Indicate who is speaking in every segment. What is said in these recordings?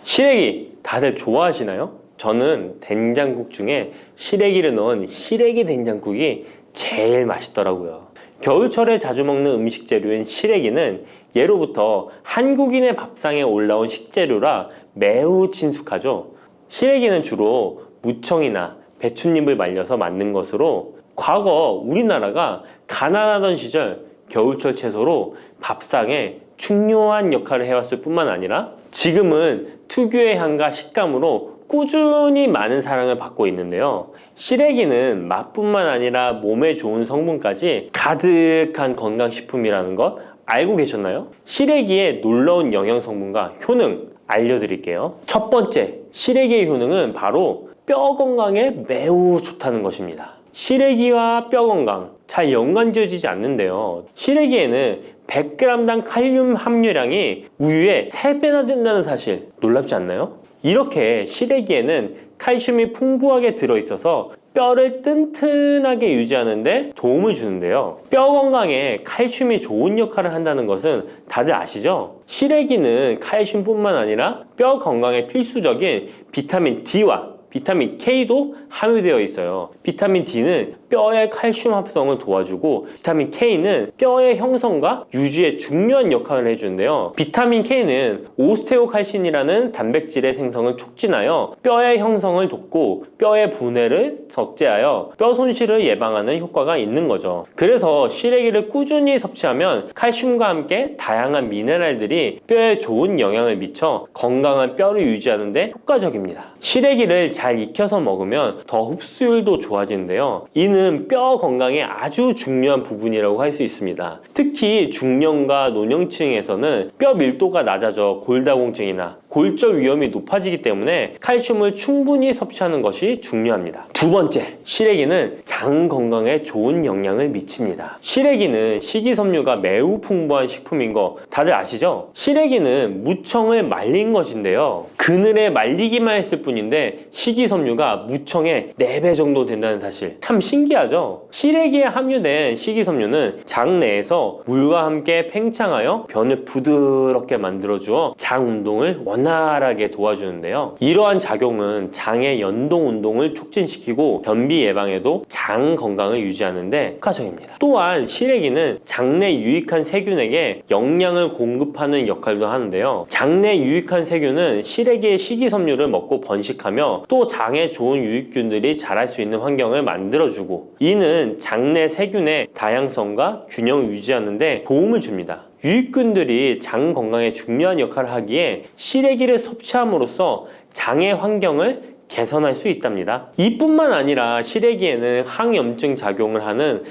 Speaker 1: 시래기 다들 좋아하시나요? 저는 된장국 중에 시래기를 넣은 시래기 된장국이 제일 맛있더라고요. 겨울철에 자주 먹는 음식 재료인 시래기는 예로부터 한국인의 밥상에 올라온 식재료라 매우 친숙하죠. 시래기는 주로 무청이나 배춧잎을 말려서 만든 것으로 과거 우리나라가 가난하던 시절 겨울철 채소로 밥상에 중요한 역할을 해왔을 뿐만 아니라 지금은 특유의 향과 식감으로 꾸준히 많은 사랑을 받고 있는데요. 시래기는 맛뿐만 아니라 몸에 좋은 성분까지 가득한 건강식품이라는 것 알고 계셨나요? 시래기의 놀라운 영양 성분과 효능 알려드릴게요. 첫 번째, 시래기의 효능은 바로 뼈 건강에 매우 좋다는 것입니다. 시래기와 뼈 건강 잘 연관지어지지 않는데요. 시래기에는 100g당 칼륨 함유량이 우유의 3배나 된다는 사실 놀랍지 않나요? 이렇게 시래기에는 칼슘이 풍부하게 들어있어서 뼈를 튼튼하게 유지하는 데 도움을 주는데요. 뼈 건강에 칼슘이 좋은 역할을 한다는 것은 다들 아시죠? 시래기는 칼슘뿐만 아니라 뼈 건강에 필수적인 비타민 D와 비타민 K도 함유되어 있어요. 비타민 D는 뼈의 칼슘 합성을 도와주고 비타민 K는 뼈의 형성과 유지에 중요한 역할을 해주는데요. 비타민 K는 오스테오칼신이라는 단백질의 생성을 촉진하여 뼈의 형성을 돕고 뼈의 분해를 억제하여 뼈 손실을 예방하는 효과가 있는 거죠. 그래서 시래기를 꾸준히 섭취하면 칼슘과 함께 다양한 미네랄들이 뼈에 좋은 영향을 미쳐 건강한 뼈를 유지하는 데 효과적입니다. 시래기를 잘 익혀서 먹으면 더 흡수율도 좋아지는데요. 이는 뼈 건강에 아주 중요한 부분이라고 할 수 있습니다. 특히 중년과 노년층에서는 뼈 밀도가 낮아져 골다공증이나 골절 위험이 높아지기 때문에 칼슘을 충분히 섭취하는 것이 중요합니다. 두 번째, 시래기는 장 건강에 좋은 영향을 미칩니다. 시래기는 식이섬유가 매우 풍부한 식품인 거 다들 아시죠? 시래기는 무청을 말린 것인데요. 그늘에 말리기만 했을 뿐인데 식이섬유가 무청의 4배 정도 된다는 사실 참 신기하죠? 시래기에 함유된 식이섬유는 장 내에서 물과 함께 팽창하여 변을 부드럽게 만들어주어 장 운동을 원활하게 도와주는데요. 이러한 작용은 장의 연동 운동을 촉진시키고 변비 예방에도 장 건강을 유지하는 데 효과적입니다. 또한 시래기는 장내 유익한 세균에게 영양을 공급하는 역할도 하는데요. 장내 유익한 세균은 시래기의 식이섬유를 먹고 번식하며 또 장에 좋은 유익균들이 자랄 수 있는 환경을 만들어주고 이는 장내 세균의 다양성과 균형을 유지하는 데 도움을 줍니다. 유익균들이 장 건강에 중요한 역할을 하기에 시래기를 섭취함으로써 장의 환경을 개선할 수 있답니다. 이뿐만 아니라 시래기에는 항염증 작용을 하는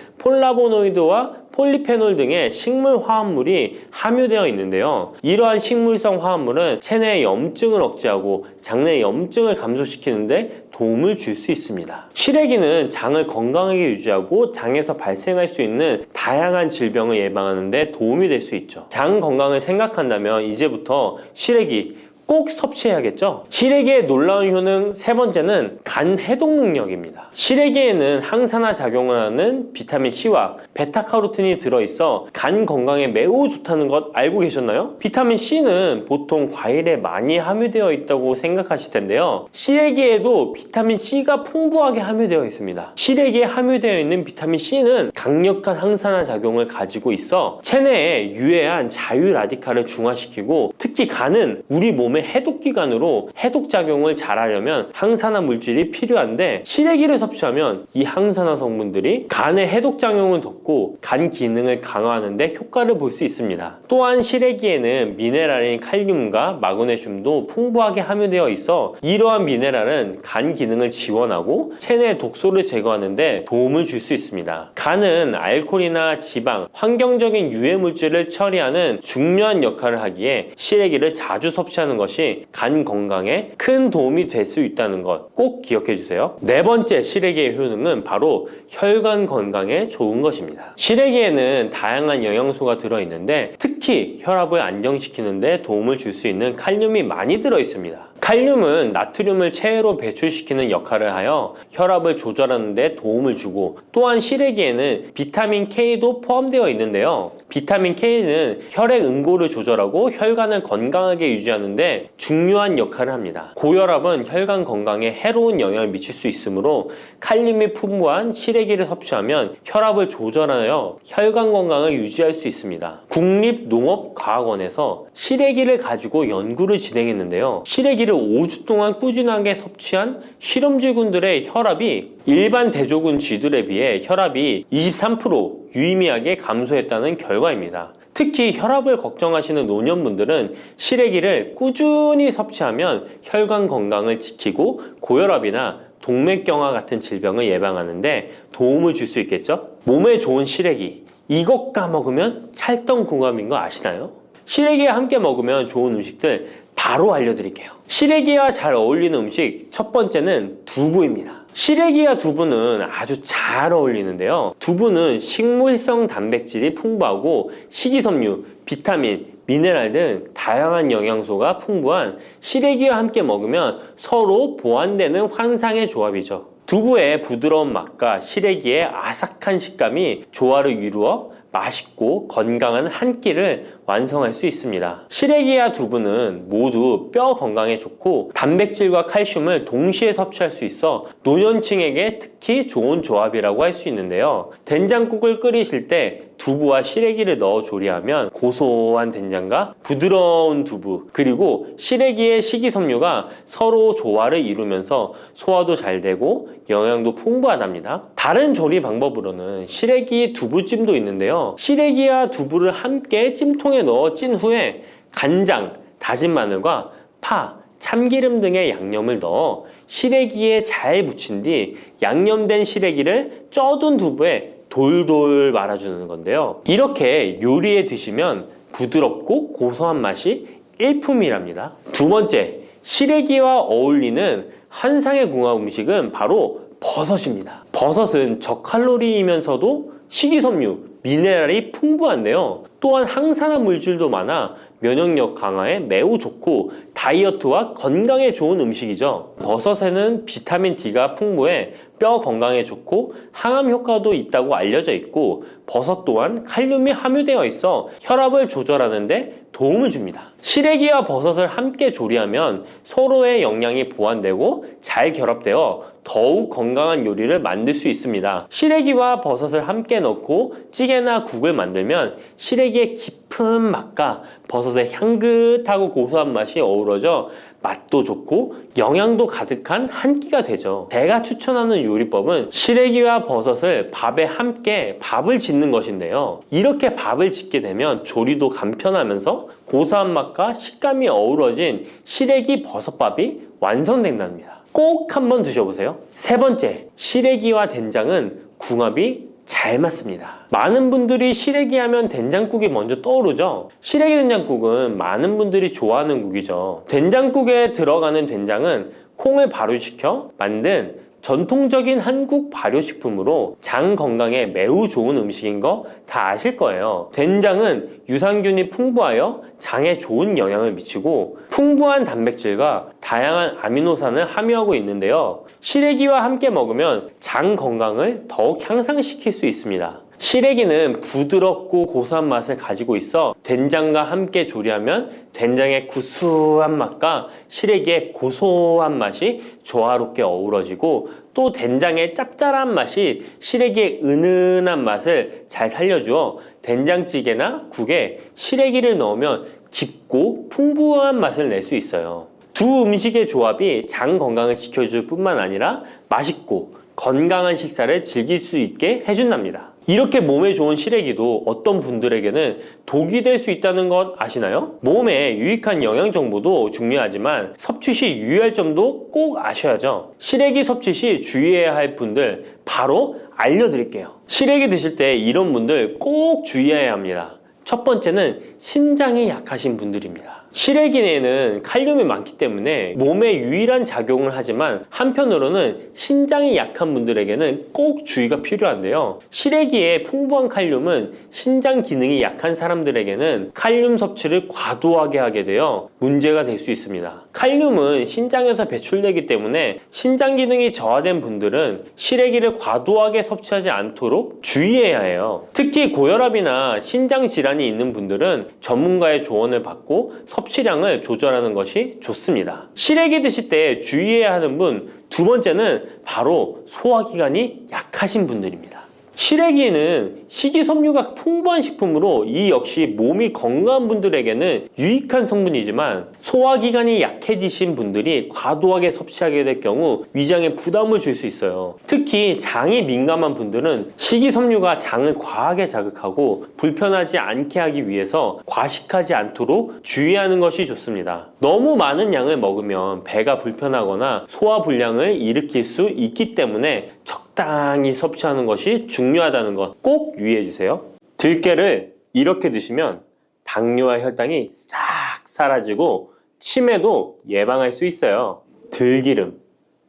Speaker 1: 폴라보노이드와 폴리페놀 등의 식물 화합물이 함유되어 있는데요. 이러한 식물성 화합물은 체내의 염증을 억제하고 장내 염증을 감소시키는 데 도움을 줄 수 있습니다. 시래기는 장을 건강하게 유지하고 장에서 발생할 수 있는 다양한 질병을 예방하는 데 도움이 될 수 있죠. 장 건강을 생각한다면 이제부터 시래기 꼭 섭취해야겠죠? 시래기의 놀라운 효능 세 번째는 간 해독 능력입니다. 시래기에는 항산화 작용을 하는 비타민 C와 베타카로틴이 들어있어 간 건강에 매우 좋다는 것 알고 계셨나요? 비타민 C는 보통 과일에 많이 함유되어 있다고 생각하실 텐데요. 시래기에도 비타민 C가 풍부하게 함유되어 있습니다. 시래기에 함유되어 있는 비타민 C는 강력한 항산화 작용을 가지고 있어 체내에 유해한 자유 라디칼을 중화시키고 특히 간은 우리 몸의 해독기관으로 해독작용을 잘하려면 항산화 물질이 필요한데 시래기를 섭취하면 이 항산화 성분들이 간의 해독작용을 돕고 간 기능을 강화하는 데 효과를 볼 수 있습니다. 또한 시래기에는 미네랄인 칼륨과 마그네슘도 풍부하게 함유되어 있어 이러한 미네랄은 간 기능을 지원하고 체내 독소를 제거하는 데 도움을 줄 수 있습니다. 간은 알코올이나 지방, 환경적인 유해 물질을 처리하는 중요한 역할을 하기에 시래기를 자주 섭취하는 것이 간 건강에 큰 도움이 될 수 있다는 것 꼭 기억해 주세요. 네 번째 시래기의 효능은 바로 혈관 건강에 좋은 것입니다. 시래기에는 다양한 영양소가 들어있는데 특히 혈압을 안정시키는 데 도움을 줄 수 있는 칼륨이 많이 들어있습니다. 칼륨은 나트륨을 체외로 배출시키는 역할을 하여 혈압을 조절하는 데 도움을 주고, 또한 시래기에는 비타민 K도 포함되어 있는데요. 비타민 K는 혈액 응고를 조절하고 혈관을 건강하게 유지하는 데 중요한 역할을 합니다. 고혈압은 혈관 건강에 해로운 영향을 미칠 수 있으므로 칼륨이 풍부한 시래기를 섭취하면 혈압을 조절하여 혈관 건강을 유지할 수 있습니다. 국립농업과학원에서 시래기를 가지고 연구를 진행했는데요. 시래기를 5주 동안 꾸준하게 섭취한 실험쥐군들의 혈압이 일반 대조군 쥐들에 비해 혈압이 23% 유의미하게 감소했다는 결과입니다. 특히 혈압을 걱정하시는 노년분들은 시래기를 꾸준히 섭취하면 혈관 건강을 지키고 고혈압이나 동맥경화 같은 질병을 예방하는데 도움을 줄 수 있겠죠? 몸에 좋은 시래기, 이것 까먹으면 찰떡궁합인 거 아시나요? 시래기와 함께 먹으면 좋은 음식들 바로 알려드릴게요. 시래기와 잘 어울리는 음식 첫 번째는 두부입니다. 시래기와 두부는 아주 잘 어울리는데요. 두부는 식물성 단백질이 풍부하고 식이섬유, 비타민, 미네랄 등 다양한 영양소가 풍부한 시래기와 함께 먹으면 서로 보완되는 환상의 조합이죠. 두부의 부드러운 맛과 시래기의 아삭한 식감이 조화를 이루어 맛있고 건강한 한 끼를 완성할 수 있습니다. 시래기와 두부는 모두 뼈 건강에 좋고 단백질과 칼슘을 동시에 섭취할 수 있어 노년층에게 특히 좋은 조합이라고 할 수 있는데요. 된장국을 끓이실 때 두부와 시래기를 넣어 조리하면 고소한 된장과 부드러운 두부, 그리고 시래기의 식이섬유가 서로 조화를 이루면서 소화도 잘 되고 영양도 풍부하답니다. 다른 조리 방법으로는 시래기 두부찜도 있는데요. 시래기와 두부를 함께 찜통에 넣어 찐 후에 간장, 다진 마늘과 파, 참기름 등의 양념을 넣어 시래기에 잘 묻힌 뒤 양념된 시래기를 쪄둔 두부에 돌돌 말아주는 건데요. 이렇게 요리해 드시면 부드럽고 고소한 맛이 일품이랍니다. 두 번째, 시래기와 어울리는 환상의 궁합 음식은 바로 버섯입니다. 버섯은 저칼로리이면서도 식이섬유, 미네랄이 풍부한데요. 또한 항산화 물질도 많아 면역력 강화에 매우 좋고 다이어트와 건강에 좋은 음식이죠. 버섯에는 비타민 D가 풍부해 뼈 건강에 좋고 항암 효과도 있다고 알려져 있고, 버섯 또한 칼륨이 함유되어 있어 혈압을 조절하는 데 도움을 줍니다. 시래기와 버섯을 함께 조리하면 서로의 영양이 보완되고 잘 결합되어 더욱 건강한 요리를 만들 수 있습니다. 시래기와 버섯을 함께 넣고 찌개나 국을 만들면 시래기의 깊은 맛과 버섯의 향긋하고 고소한 맛이 어우러져 맛도 좋고 영양도 가득한 한 끼가 되죠. 제가 추천하는 요리법은 시래기와 버섯을 밥에 함께 밥을 짓는 것인데요. 이렇게 밥을 짓게 되면 조리도 간편하면서 고소한 맛과 식감이 어우러진 시래기 버섯밥이 완성된답니다. 꼭 한번 드셔보세요. 세 번째, 시래기와 된장은 궁합이 잘 맞습니다. 많은 분들이 시래기 하면 된장국이 먼저 떠오르죠. 시래기 된장국은 많은 분들이 좋아하는 국이죠. 된장국에 들어가는 된장은 콩을 발효시켜 만든 전통적인 한국 발효식품으로 장 건강에 매우 좋은 음식인 거 다 아실 거예요. 된장은 유산균이 풍부하여 장에 좋은 영향을 미치고 풍부한 단백질과 다양한 아미노산을 함유하고 있는데요. 시래기와 함께 먹으면 장 건강을 더욱 향상시킬 수 있습니다. 시래기는 부드럽고 고소한 맛을 가지고 있어 된장과 함께 조리하면 된장의 구수한 맛과 시래기의 고소한 맛이 조화롭게 어우러지고, 또 된장의 짭짤한 맛이 시래기의 은은한 맛을 잘 살려주어 된장찌개나 국에 시래기를 넣으면 깊고 풍부한 맛을 낼 수 있어요. 두 음식의 조합이 장 건강을 지켜줄 뿐만 아니라 맛있고 건강한 식사를 즐길 수 있게 해준답니다. 이렇게 몸에 좋은 시래기도 어떤 분들에게는 독이 될 수 있다는 것 아시나요? 몸에 유익한 영양 정보도 중요하지만 섭취 시 유의할 점도 꼭 아셔야죠. 시래기 섭취 시 주의해야 할 분들 바로 알려드릴게요. 시래기 드실 때 이런 분들 꼭 주의해야 합니다. 첫 번째는 신장이 약하신 분들입니다. 시래기에는 칼륨이 많기 때문에 몸에 유일한 작용을 하지만 한편으로는 신장이 약한 분들에게는 꼭 주의가 필요한데요. 시래기에 풍부한 칼륨은 신장 기능이 약한 사람들에게는 칼륨 섭취를 과도하게 하게 되어 문제가 될 수 있습니다. 칼륨은 신장에서 배출되기 때문에 신장 기능이 저하된 분들은 시래기를 과도하게 섭취하지 않도록 주의해야 해요. 특히 고혈압이나 신장 질환이 있는 분들은 전문가의 조언을 받고 섭취량을 조절하는 것이 좋습니다. 시래기 드실 때 주의해야 하는 분 두 번째는 바로 소화기관이 약하신 분들입니다. 시래기는 식이섬유가 풍부한 식품으로 이 역시 몸이 건강한 분들에게는 유익한 성분이지만 소화기관이 약해지신 분들이 과도하게 섭취하게 될 경우 위장에 부담을 줄 수 있어요. 특히 장이 민감한 분들은 식이섬유가 장을 과하게 자극하고 불편하지 않게 하기 위해서 과식하지 않도록 주의하는 것이 좋습니다. 너무 많은 양을 먹으면 배가 불편하거나 소화불량을 일으킬 수 있기 때문에 적당히 섭취하는 것이 중요하다는 것 꼭 유의해 주세요. 들깨를 이렇게 드시면 당뇨와 혈당이 싹 사라지고 치매도 예방할 수 있어요. 들기름,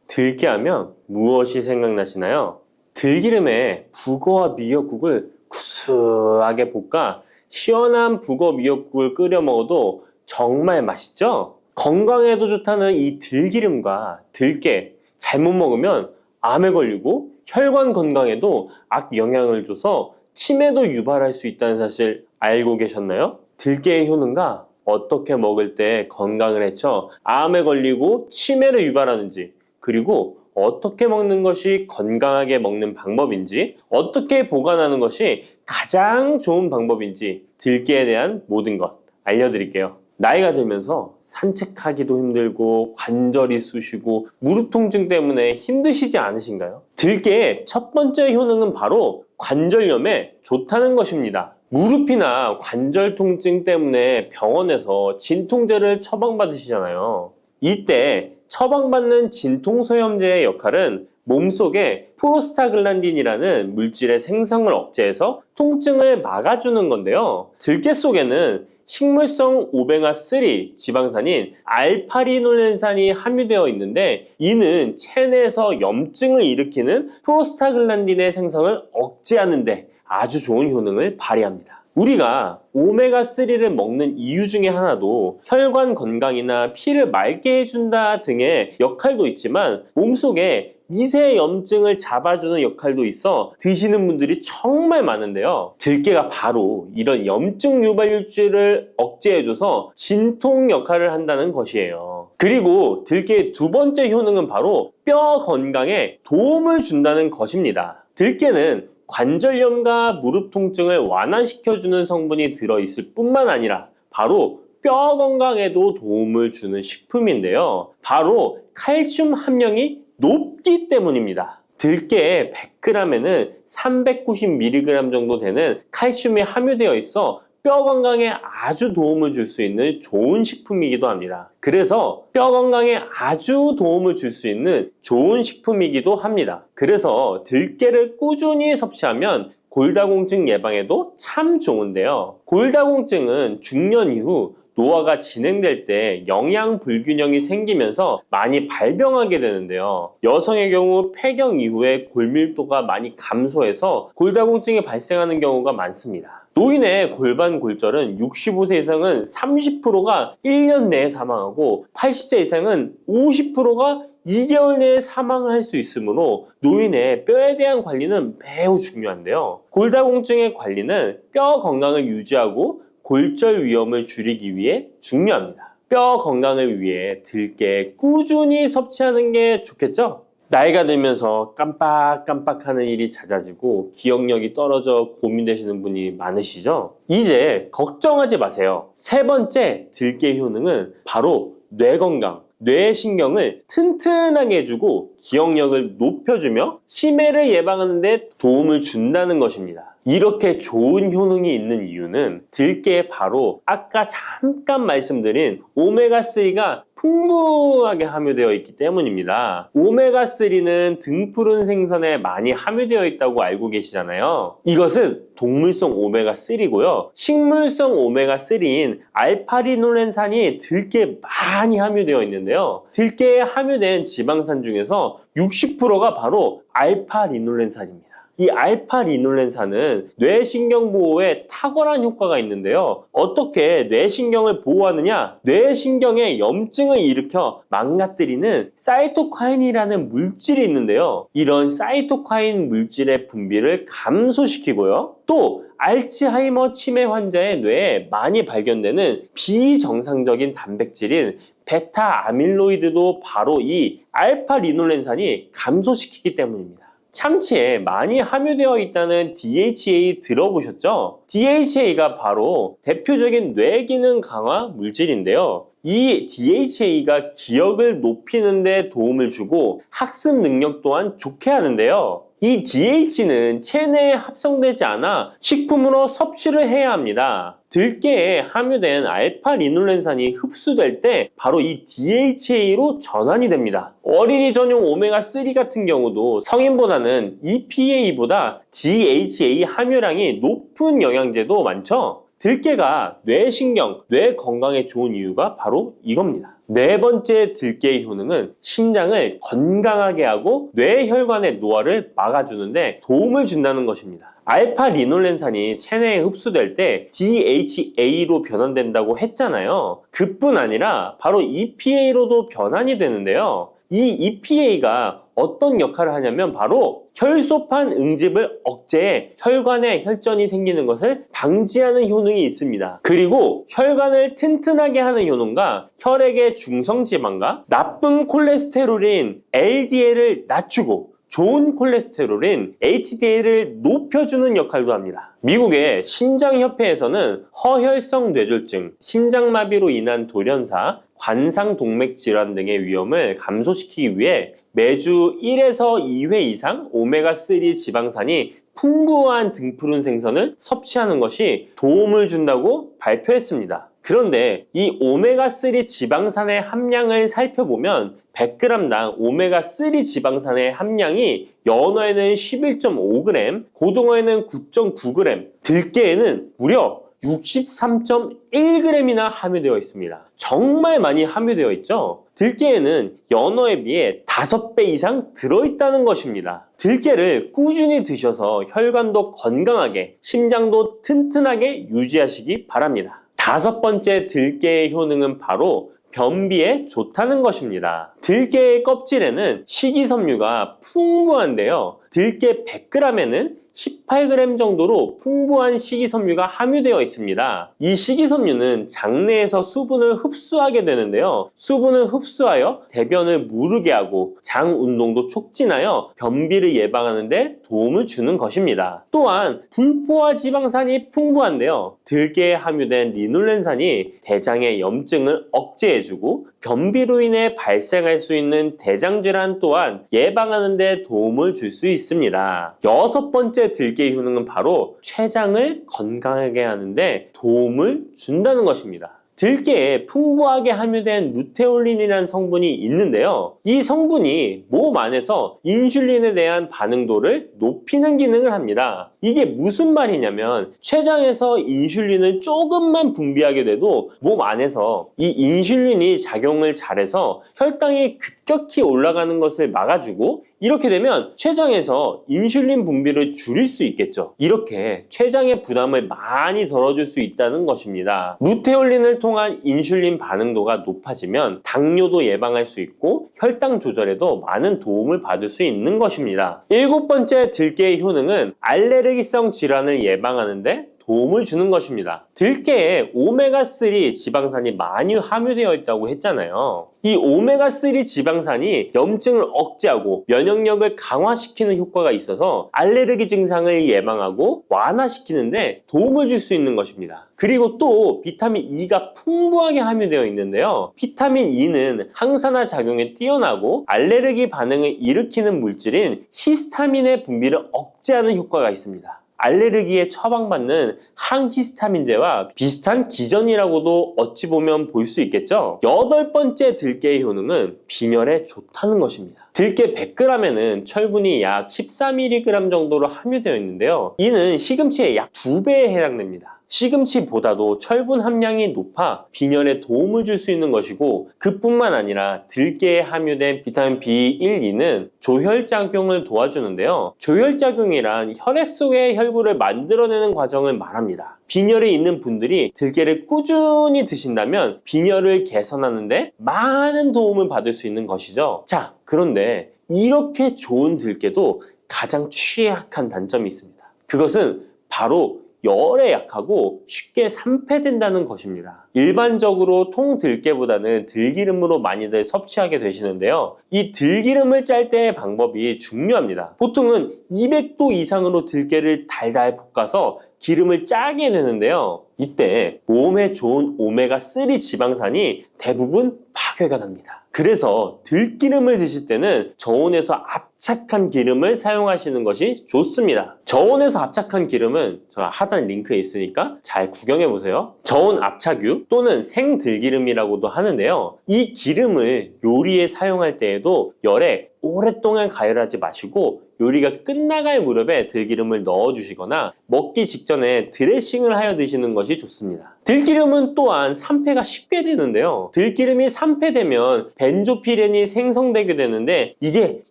Speaker 1: 들깨하면 무엇이 생각나시나요? 들기름에 북어와 미역국을 구수하게 볶아 시원한 북어 미역국을 끓여 먹어도 정말 맛있죠? 건강에도 좋다는 이 들기름과 들깨 잘못 먹으면 암에 걸리고 혈관 건강에도 악영향을 줘서 치매도 유발할 수 있다는 사실 알고 계셨나요? 들깨의 효능과 어떻게 먹을 때 건강을 해쳐 암에 걸리고 치매를 유발하는지, 그리고 어떻게 먹는 것이 건강하게 먹는 방법인지, 어떻게 보관하는 것이 가장 좋은 방법인지 들깨에 대한 모든 것 알려드릴게요. 나이가 들면서 산책하기도 힘들고 관절이 쑤시고 무릎 통증 때문에 힘드시지 않으신가요? 들깨의 첫 번째 효능은 바로 관절염에 좋다는 것입니다. 무릎이나 관절 통증 때문에 병원에서 진통제를 처방받으시잖아요. 이때 처방받는 진통소염제의 역할은 몸속에 프로스타글란딘이라는 물질의 생성을 억제해서 통증을 막아주는 건데요. 들깨 속에는 식물성 오메가3 지방산인 알파리놀렌산이 함유되어 있는데 이는 체내에서 염증을 일으키는 프로스타글란딘의 생성을 억제하는 데 아주 좋은 효능을 발휘합니다. 우리가 오메가3를 먹는 이유 중에 하나도 혈관 건강이나 피를 맑게 해준다 등의 역할도 있지만 몸속에 미세 염증을 잡아주는 역할도 있어 드시는 분들이 정말 많은데요. 들깨가 바로 이런 염증 유발물질을 억제해줘서 진통 역할을 한다는 것이에요. 그리고 들깨의 두 번째 효능은 바로 뼈 건강에 도움을 준다는 것입니다. 들깨는 관절염과 무릎 통증을 완화시켜주는 성분이 들어있을 뿐만 아니라 바로 뼈 건강에도 도움을 주는 식품인데요. 바로 칼슘 함량이 높기 때문입니다. 들깨의 100g에는 390mg 정도 되는 칼슘이 함유되어 있어 뼈 건강에 아주 도움을 줄 수 있는 좋은 식품이기도 합니다. 그래서 뼈 건강에 아주 도움을 줄 수 있는 좋은 식품이기도 합니다. 그래서 들깨를 꾸준히 섭취하면 골다공증 예방에도 참 좋은데요. 골다공증은 중년 이후 노화가 진행될 때 영양 불균형이 생기면서 많이 발병하게 되는데요. 여성의 경우 폐경 이후에 골밀도가 많이 감소해서 골다공증이 발생하는 경우가 많습니다. 노인의 골반 골절은 65세 이상은 30%가 1년 내에 사망하고 80세 이상은 50%가 2개월 내에 사망할 수 있으므로 노인의 뼈에 대한 관리는 매우 중요한데요. 골다공증의 관리는 뼈 건강을 유지하고 골절 위험을 줄이기 위해 중요합니다. 뼈 건강을 위해 들깨 꾸준히 섭취하는 게 좋겠죠? 나이가 들면서 깜빡깜빡하는 일이 잦아지고 기억력이 떨어져 고민되시는 분이 많으시죠? 이제 걱정하지 마세요. 세 번째 들깨 효능은 바로 뇌 건강, 뇌신경을 튼튼하게 해주고 기억력을 높여주며 치매를 예방하는 데 도움을 준다는 것입니다. 이렇게 좋은 효능이 있는 이유는 들깨에 바로 아까 잠깐 말씀드린 오메가3가 풍부하게 함유되어 있기 때문입니다. 오메가3는 등푸른 생선에 많이 함유되어 있다고 알고 계시잖아요. 이것은 동물성 오메가3고요. 식물성 오메가3인 알파리놀렌산이 들깨에 많이 함유되어 있는데요. 들깨에 함유된 지방산 중에서 60%가 바로 알파리놀렌산입니다. 이 알파리놀렌산은 뇌신경 보호에 탁월한 효과가 있는데요. 어떻게 뇌신경을 보호하느냐? 뇌신경에 염증을 일으켜 망가뜨리는 사이토카인이라는 물질이 있는데요. 이런 사이토카인 물질의 분비를 감소시키고요. 또 알츠하이머 치매 환자의 뇌에 많이 발견되는 비정상적인 단백질인 베타 아밀로이드도 바로 이 알파리놀렌산이 감소시키기 때문입니다. 참치에 많이 함유되어 있다는 DHA 들어보셨죠? DHA가 바로 대표적인 뇌기능 강화 물질인데요. 이 DHA가 기억을 높이는 데 도움을 주고 학습 능력 또한 좋게 하는데요. 이 DH는 체내에 합성되지 않아 식품으로 섭취를 해야 합니다. 들깨에 함유된 알파리놀렌산이 흡수될 때 바로 이 DHA로 전환이 됩니다. 어린이 전용 오메가3 같은 경우도 성인보다는 EPA보다 DHA 함유량이 높은 영양제도 많죠? 들깨가 뇌신경, 뇌 건강에 좋은 이유가 바로 이겁니다. 네 번째 들깨의 효능은 심장을 건강하게 하고 뇌혈관의 노화를 막아주는데 도움을 준다는 것입니다. 알파리놀렌산이 체내에 흡수될 때 DHA로 변환된다고 했잖아요. 그뿐 아니라 바로 EPA로도 변환이 되는데요. 이 EPA가 어떤 역할을 하냐면 바로 혈소판 응집을 억제해 혈관에 혈전이 생기는 것을 방지하는 효능이 있습니다. 그리고 혈관을 튼튼하게 하는 효능과 혈액의 중성지방과 나쁜 콜레스테롤인 LDL을 낮추고 좋은 콜레스테롤인 HDL을 높여주는 역할도 합니다. 미국의 심장협회에서는 허혈성 뇌졸중, 심장마비로 인한 돌연사, 관상동맥 질환 등의 위험을 감소시키기 위해 매주 1에서 2회 이상 오메가3 지방산이 풍부한 등푸른 생선을 섭취하는 것이 도움을 준다고 발표했습니다. 그런데 이 오메가3 지방산의 함량을 살펴보면 100g당 오메가3 지방산의 함량이 연어에는 11.5g, 고등어에는 9.9g, 들깨에는 무려 63.1g이나 함유되어 있습니다. 정말 많이 함유되어 있죠? 들깨에는 연어에 비해 5배 이상 들어있다는 것입니다. 들깨를 꾸준히 드셔서 혈관도 건강하게, 심장도 튼튼하게 유지하시기 바랍니다. 다섯 번째 들깨의 효능은 바로 변비에 좋다는 것입니다. 들깨의 껍질에는 식이섬유가 풍부한데요. 들깨 100g에는 18g 정도로 풍부한 식이섬유가 함유되어 있습니다. 이 식이섬유는 장내에서 수분을 흡수하게 되는데요. 수분을 흡수하여 대변을 무르게 하고 장 운동도 촉진하여 변비를 예방하는 데 도움을 주는 것입니다. 또한 불포화 지방산이 풍부한데요. 들깨에 함유된 리놀렌산이 대장의 염증을 억제해주고 변비로 인해 발생할 수 있는 대장질환 또한 예방하는 데 도움을 줄 수 있습니다. 여섯 번째 들깨의 효능은 바로 췌장을 건강하게 하는데 도움을 준다는 것입니다. 들깨에 풍부하게 함유된 루테올린이라는 성분이 있는데요. 이 성분이 몸 안에서 인슐린에 대한 반응도를 높이는 기능을 합니다. 이게 무슨 말이냐면 췌장에서 인슐린을 조금만 분비하게 돼도 몸 안에서 이 인슐린이 작용을 잘해서 혈당이 급격히 올라가는 것을 막아주고 이렇게 되면 췌장에서 인슐린 분비를 줄일 수 있겠죠. 이렇게 췌장의 부담을 많이 덜어줄 수 있다는 것입니다. 루테올린을 통한 인슐린 반응도가 높아지면 당뇨도 예방할 수 있고 혈당 조절에도 많은 도움을 받을 수 있는 것입니다. 일곱 번째 들깨의 효능은 알레르기성 질환을 예방하는데 도움을 주는 것입니다. 들깨에 오메가3 지방산이 많이 함유되어 있다고 했잖아요. 이 오메가3 지방산이 염증을 억제하고 면역력을 강화시키는 효과가 있어서 알레르기 증상을 예방하고 완화시키는데 도움을 줄 수 있는 것입니다. 그리고 또 비타민 E가 풍부하게 함유되어 있는데요. 비타민 E는 항산화 작용에 뛰어나고 알레르기 반응을 일으키는 물질인 히스타민의 분비를 억제하는 효과가 있습니다. 알레르기에 처방받는 항히스타민제와 비슷한 기전이라고도 어찌 보면 볼 수 있겠죠. 여덟 번째 들깨의 효능은 빈혈에 좋다는 것입니다. 들깨 100g에는 철분이 약 14mg 정도로 함유되어 있는데요. 이는 시금치의 약 2배에 해당됩니다. 시금치보다도 철분 함량이 높아 빈혈에 도움을 줄 수 있는 것이고, 그뿐만 아니라 들깨에 함유된 비타민 B1, 2는 조혈작용을 도와주는데요. 조혈작용이란 혈액 속의 혈구를 만들어내는 과정을 말합니다. 빈혈이 있는 분들이 들깨를 꾸준히 드신다면 빈혈을 개선하는데 많은 도움을 받을 수 있는 것이죠. 자, 그런데 이렇게 좋은 들깨도 가장 취약한 단점이 있습니다. 그것은 바로 열에 약하고 쉽게 산패된다는 것입니다. 일반적으로 통들깨보다는 들기름으로 많이들 섭취하게 되시는데요. 이 들기름을 짤 때의 방법이 중요합니다. 보통은 200도 이상으로 들깨를 달달 볶아서 기름을 짜게 되는데요. 이때 몸에 좋은 오메가3 지방산이 대부분 파괴가 됩니다. 그래서 들기름을 드실 때는 저온에서 압착한 기름을 사용하시는 것이 좋습니다. 저온에서 압착한 기름은 제가 하단 링크에 있으니까 잘 구경해 보세요. 저온 압착유 또는 생들기름이라고도 하는데요. 이 기름을 요리에 사용할 때에도 열에 오랫동안 가열하지 마시고 요리가 끝나갈 무렵에 들기름을 넣어주시거나 먹기 직전에 드레싱을 하여 드시는 것이 좋습니다. 들기름은 또한 산패가 쉽게 되는데요. 들기름이 산패되면 벤조피렌이 생성되게 되는데 이게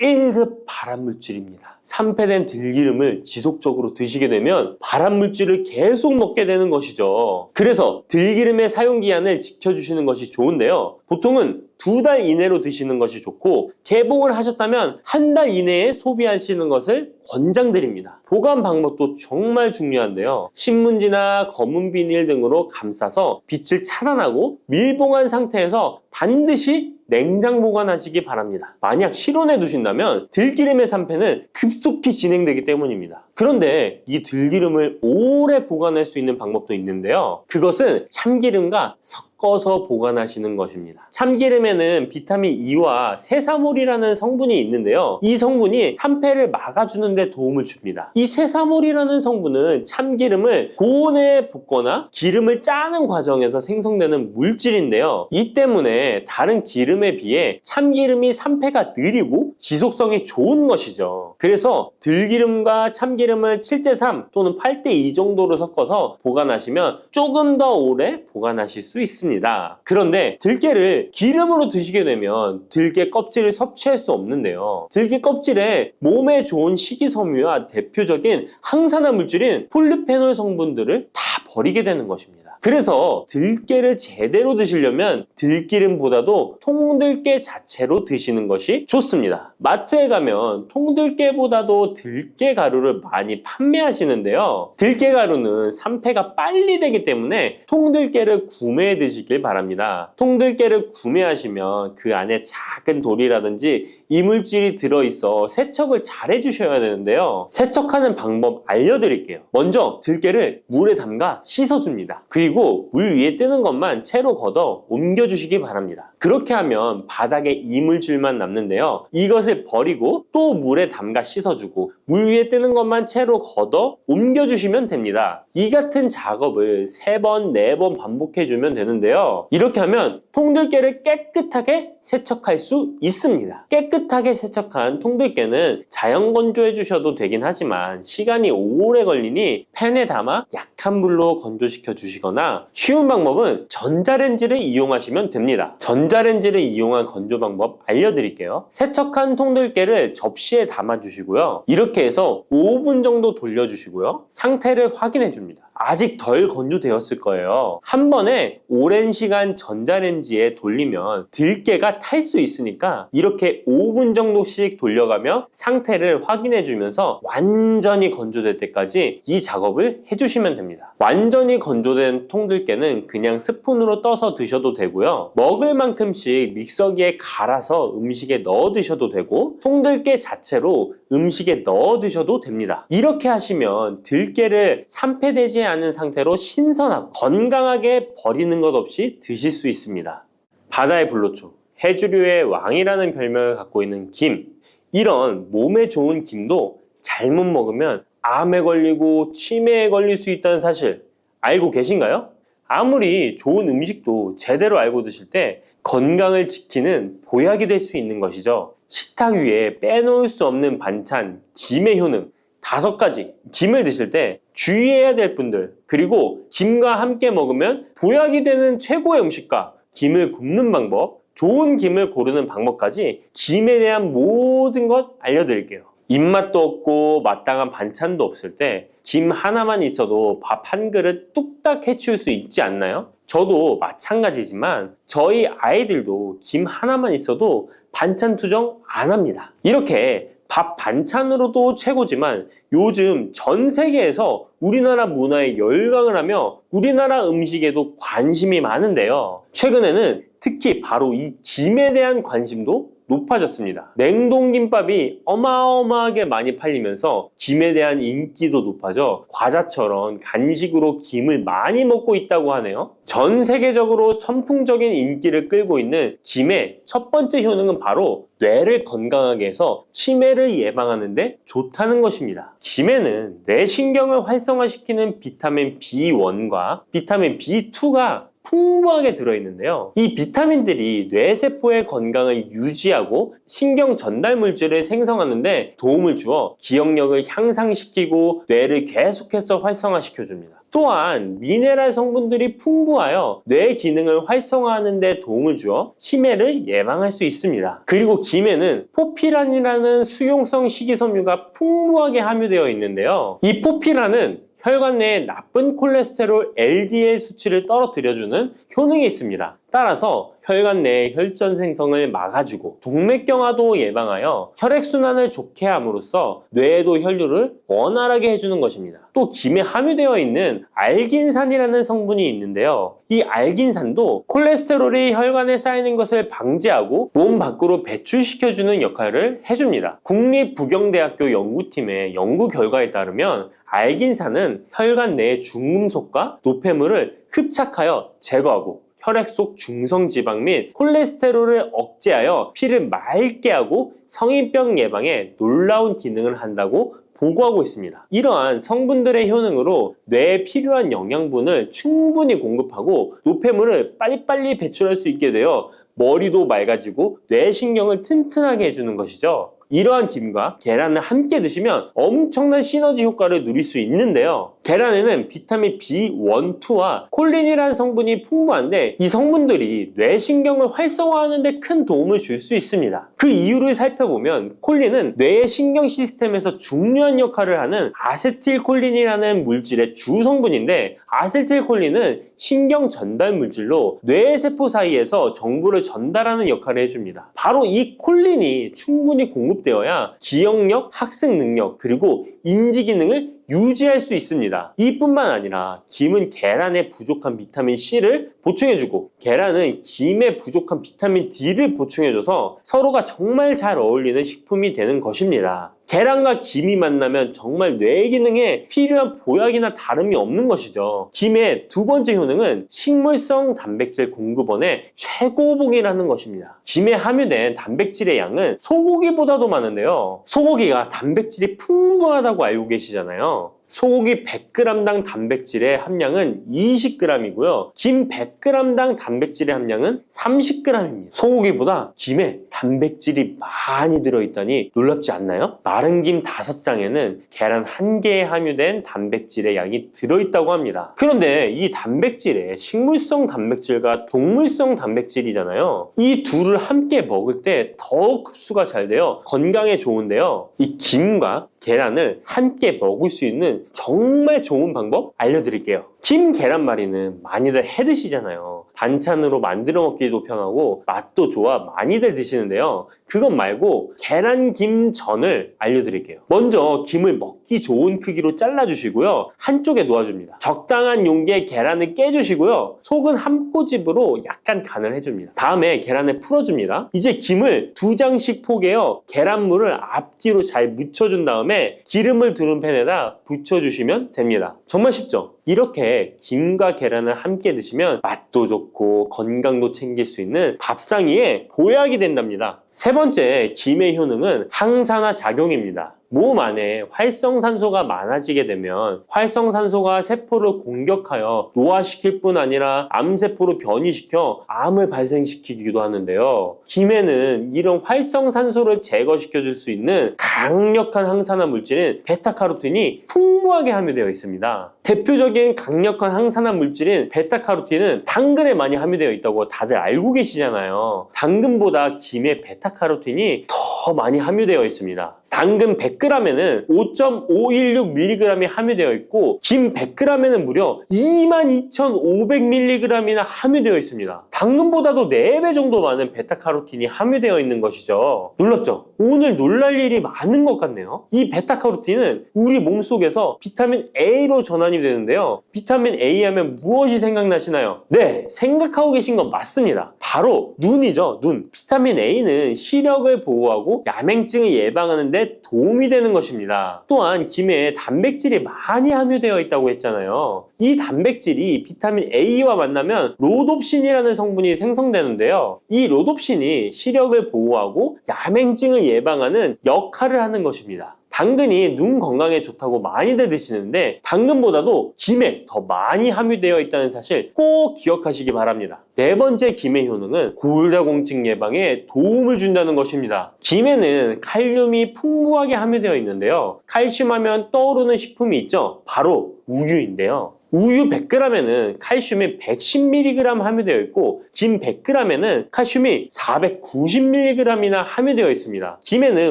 Speaker 1: 1급 발암물질입니다. 산패된 들기름을 지속적으로 드시게 되면 발암물질을 계속 먹게 되는 것이죠. 그래서 들기름의 사용기한을 지켜주시는 것이 좋은데요. 보통은 2달 이내로 드시는 것이 좋고, 개봉을 하셨다면 1달 이내에 소비하시는 것을 권장드립니다. 보관 방법도 정말 중요한데요. 신문지나 검은 비닐 등으로 감싸서 빛을 차단하고 밀봉한 상태에서 반드시 냉장 보관하시기 바랍니다. 만약 실온에 두신다면 들기름의 산패는 급속히 진행되기 때문입니다. 그런데 이 들기름을 오래 보관할 수 있는 방법도 있는데요. 그것은 참기름과 섞어서 보관하시는 것입니다. 참기름에는 비타민 E와 세사몰이라는 성분이 있는데요. 이 성분이 산패를 막아주는 데 도움을 줍니다. 이 세사몰이라는 성분은 참기름을 고온에 볶거나 기름을 짜는 과정에서 생성되는 물질인데요. 이 때문에 다른 기름에 비해 참기름이 산패가 느리고 지속성이 좋은 것이죠. 그래서 들기름과 참기름을 7:3 또는 8:2 정도로 섞어서 보관하시면 조금 더 오래 보관하실 수 있습니다. 그런데 들깨를 기름으로 드시게 되면 들깨 껍질을 섭취할 수 없는데요. 들깨 껍질에 몸에 좋은 식이섬유와 대표적인 항산화 물질인 폴리페놀 성분들을 다 버리게 되는 것입니다. 그래서 들깨를 제대로 드시려면 들기름보다도 통들깨 자체로 드시는 것이 좋습니다. 마트에 가면 통들깨보다도 들깨 가루를 많이 판매하시는데요. 들깨 가루는 산패가 빨리 되기 때문에 통들깨를 구매해 드시길 바랍니다. 통들깨를 구매하시면 그 안에 작은 돌이라든지 이물질이 들어있어 세척을 잘 해주셔야 되는데요. 세척하는 방법 알려드릴게요. 먼저 들깨를 물에 담가 씻어줍니다. 그리고 물 위에 뜨는 것만 채로 걷어 옮겨주시기 바랍니다. 그렇게 하면 바닥에 이물질만 남는데요. 이것을 버리고 또 물에 담가 씻어주고 물 위에 뜨는 것만 채로 걷어 옮겨주시면 됩니다. 이 같은 작업을 3번, 4번 반복해주면 되는데요. 이렇게 하면 통들깨를 깨끗하게 세척할 수 있습니다. 깨끗하게 세척한 통들깨는 자연 건조해 주셔도 되긴 하지만 시간이 오래 걸리니 팬에 담아 약한 불로 건조시켜 주시거나, 쉬운 방법은 전자레인지를 이용하시면 됩니다. 전자레인지를 이용한 건조 방법 알려드릴게요. 세척한 통들깨를 접시에 담아 주시고요. 이렇게 해서 5분 정도 돌려주시고요. 상태를 확인해 줍니다. 아직 덜 건조되었을 거예요. 한 번에 오랜 시간 전자레인지에 돌리면 들깨가 탈 수 있으니까 이렇게 5분 정도씩 돌려가며 상태를 확인해 주면서 완전히 건조될 때까지 이 작업을 해주시면 됩니다. 완전히 건조된 통들깨는 그냥 스푼으로 떠서 드셔도 되고요. 먹을 만큼씩 믹서기에 갈아서 음식에 넣어 드셔도 되고, 통들깨 자체로 음식에 넣어 드셔도 됩니다. 이렇게 하시면 들깨를 산패되지 않은 상태로 신선하고 건강하게 버리는 것 없이 드실 수 있습니다. 바다의 불로초, 해조류의 왕이라는 별명을 갖고 있는 김, 이런 몸에 좋은 김도 잘못 먹으면 암에 걸리고 치매에 걸릴 수 있다는 사실 알고 계신가요? 아무리 좋은 음식도 제대로 알고 드실 때 건강을 지키는 보약이 될 수 있는 것이죠. 식탁 위에 빼놓을 수 없는 반찬, 김의 효능 5가지. 김을 드실 때 주의해야 될 분들, 그리고 김과 함께 먹으면 보약이 되는 최고의 음식과 김을 굽는 방법, 좋은 김을 고르는 방법까지 김에 대한 모든 것 알려드릴게요. 입맛도 없고 마땅한 반찬도 없을 때 김 하나만 있어도 밥 한 그릇 뚝딱 해치울 수 있지 않나요? 저도 마찬가지지만 저희 아이들도 김 하나만 있어도 반찬 투정 안 합니다. 이렇게 밥 반찬으로도 최고지만 요즘 전 세계에서 우리나라 문화에 열광을 하며 우리나라 음식에도 관심이 많은데요. 최근에는 특히 바로 이 김에 대한 관심도 높아졌습니다. 냉동김밥이 어마어마하게 많이 팔리면서 김에 대한 인기도 높아져 과자처럼 간식으로 김을 많이 먹고 있다고 하네요. 전 세계적으로 선풍적인 인기를 끌고 있는 김의 첫 번째 효능은 바로 뇌를 건강하게 해서 치매를 예방하는 데 좋다는 것입니다. 김에는 뇌신경을 활성화시키는 비타민 B1과 비타민 B2가 풍부하게 들어있는데요. 이 비타민들이 뇌세포의 건강을 유지하고 신경 전달 물질을 생성하는데 도움을 주어 기억력을 향상시키고 뇌를 계속해서 활성화시켜줍니다. 또한 미네랄 성분들이 풍부하여 뇌 기능을 활성화하는 데 도움을 주어 치매를 예방할 수 있습니다. 그리고 김에는 포피란이라는 수용성 식이섬유가 풍부하게 함유되어 있는데요. 이 포피란은 혈관 내에 나쁜 콜레스테롤 LDL 수치를 떨어뜨려주는 효능이 있습니다. 따라서 혈관 내의 혈전 생성을 막아주고 동맥경화도 예방하여 혈액순환을 좋게 함으로써 뇌에도 혈류를 원활하게 해주는 것입니다. 또 김에 함유되어 있는 알긴산이라는 성분이 있는데요. 이 알긴산도 콜레스테롤이 혈관에 쌓이는 것을 방지하고 몸 밖으로 배출시켜주는 역할을 해줍니다. 국립부경대학교 연구팀의 연구 결과에 따르면 알긴산은 혈관 내의 중금속과 노폐물을 흡착하여 제거하고 혈액 속 중성지방 및 콜레스테롤을 억제하여 피를 맑게 하고 성인병 예방에 놀라운 기능을 한다고 보고하고 있습니다. 이러한 성분들의 효능으로 뇌에 필요한 영양분을 충분히 공급하고 노폐물을 빨리빨리 배출할 수 있게 되어 머리도 맑아지고 뇌신경을 튼튼하게 해주는 것이죠. 이러한 김과 계란을 함께 드시면 엄청난 시너지 효과를 누릴 수 있는데요. 계란에는 비타민 B1, 2와 콜린이라는 성분이 풍부한데 이 성분들이 뇌신경을 활성화하는 데 큰 도움을 줄 수 있습니다. 그 이유를 살펴보면 콜린은 뇌의 신경 시스템에서 중요한 역할을 하는 아세틸콜린이라는 물질의 주 성분인데 아세틸콜린은 신경 전달 물질로 뇌세포 사이에서 정보를 전달하는 역할을 해줍니다. 바로 이 콜린이 충분히 공급되어야 기억력, 학습 능력, 그리고 인지 기능을 유지할 수 있습니다. 이뿐만 아니라 김은 계란에 부족한 비타민 C를 보충해주고 계란은 김에 부족한 비타민 D를 보충해줘서 서로가 정말 잘 어울리는 식품이 되는 것입니다. 계란과 김이 만나면 정말 뇌 기능에 필요한 보약이나 다름이 없는 것이죠. 김의 두 번째 효능은 식물성 단백질 공급원의 최고봉이라는 것입니다. 김에 함유된 단백질의 양은 소고기보다도 많은데요. 소고기가 단백질이 풍부하다고 알고 계시잖아요. 소고기 100g당 단백질의 함량은 20g이고요. 김 100g당 단백질의 함량은 30g입니다. 소고기보다 김에 단백질이 많이 들어있다니 놀랍지 않나요? 마른 김 5장에는 계란 1개에 함유된 단백질의 양이 들어있다고 합니다. 그런데 이 단백질에 식물성 단백질과 동물성 단백질이잖아요. 이 둘을 함께 먹을 때 더욱 흡수가 잘 되어 건강에 좋은데요. 이 김과 계란을 함께 먹을 수 있는 정말 좋은 방법 알려드릴게요. 김 계란말이는 많이들 해 드시잖아요. 반찬으로 만들어 먹기도 편하고 맛도 좋아 많이들 드시는데요. 그것 말고 계란김전을 알려드릴게요. 먼저 김을 먹기 좋은 크기로 잘라주시고요. 한쪽에 놓아줍니다. 적당한 용기에 계란을 깨주시고요. 속은 한 꼬집으로 약간 간을 해줍니다. 다음에 계란을 풀어줍니다. 이제 김을 2장씩 포개어 계란물을 앞뒤로 잘 묻혀준 다음에 기름을 두른 팬에다 부쳐주시면 됩니다. 정말 쉽죠? 이렇게 김과 계란을 함께 드시면 맛도 좋고 건강도 챙길 수 있는 밥상 위에 보약이 된답니다. 세 번째 김의 효능은 항산화 작용입니다. 몸 안에 활성산소가 많아지게 되면 활성산소가 세포를 공격하여 노화시킬 뿐 아니라 암세포로 변이시켜 암을 발생시키기도 하는데요. 김에는 이런 활성산소를 제거시켜 줄 수 있는 강력한 항산화 물질인 베타카로틴이 풍부하게 함유되어 있습니다. 대표적인 강력한 항산화 물질인 베타카로틴은 당근에 많이 함유되어 있다고 다들 알고 계시잖아요. 당근보다 김에 베타카로틴이 더 많이 함유되어 있습니다. 당근 100g에는 5.516mg이 함유되어 있고 김 100g에는 무려 22,500mg이나 함유되어 있습니다. 당근보다도 4배 정도 많은 베타카로틴이 함유되어 있는 것이죠. 놀랍죠? 오늘 놀랄 일이 많은 것 같네요. 이 베타카로틴은 우리 몸속에서 비타민 A로 전환이 되는데요. 비타민 A 하면 무엇이 생각나시나요? 네, 생각하고 계신 건 맞습니다. 바로 눈이죠, 눈. 비타민 A는 시력을 보호하고 야맹증을 예방하는 데 도움이 되는 것입니다. 또한 김에 단백질이 많이 함유되어 있다고 했잖아요. 이 단백질이 비타민 A와 만나면 로놉신이라는 성분이 생성되는데요. 이 로놉신이 시력을 보호하고 야맹증을 예방하는 역할을 하는 것입니다. 당근이 눈 건강에 좋다고 많이들 드시는데 당근보다도 김에 더 많이 함유되어 있다는 사실 꼭 기억하시기 바랍니다. 네 번째 김의 효능은 골다공증 예방에 도움을 준다는 것입니다. 김에는 칼륨이 풍부하게 함유되어 있는데요. 칼슘 하면 떠오르는 식품이 있죠. 바로 우유인데요. 우유 100g에는 칼슘이 110mg 함유되어 있고 김 100g에는 칼슘이 490mg이나 함유되어 있습니다. 김에는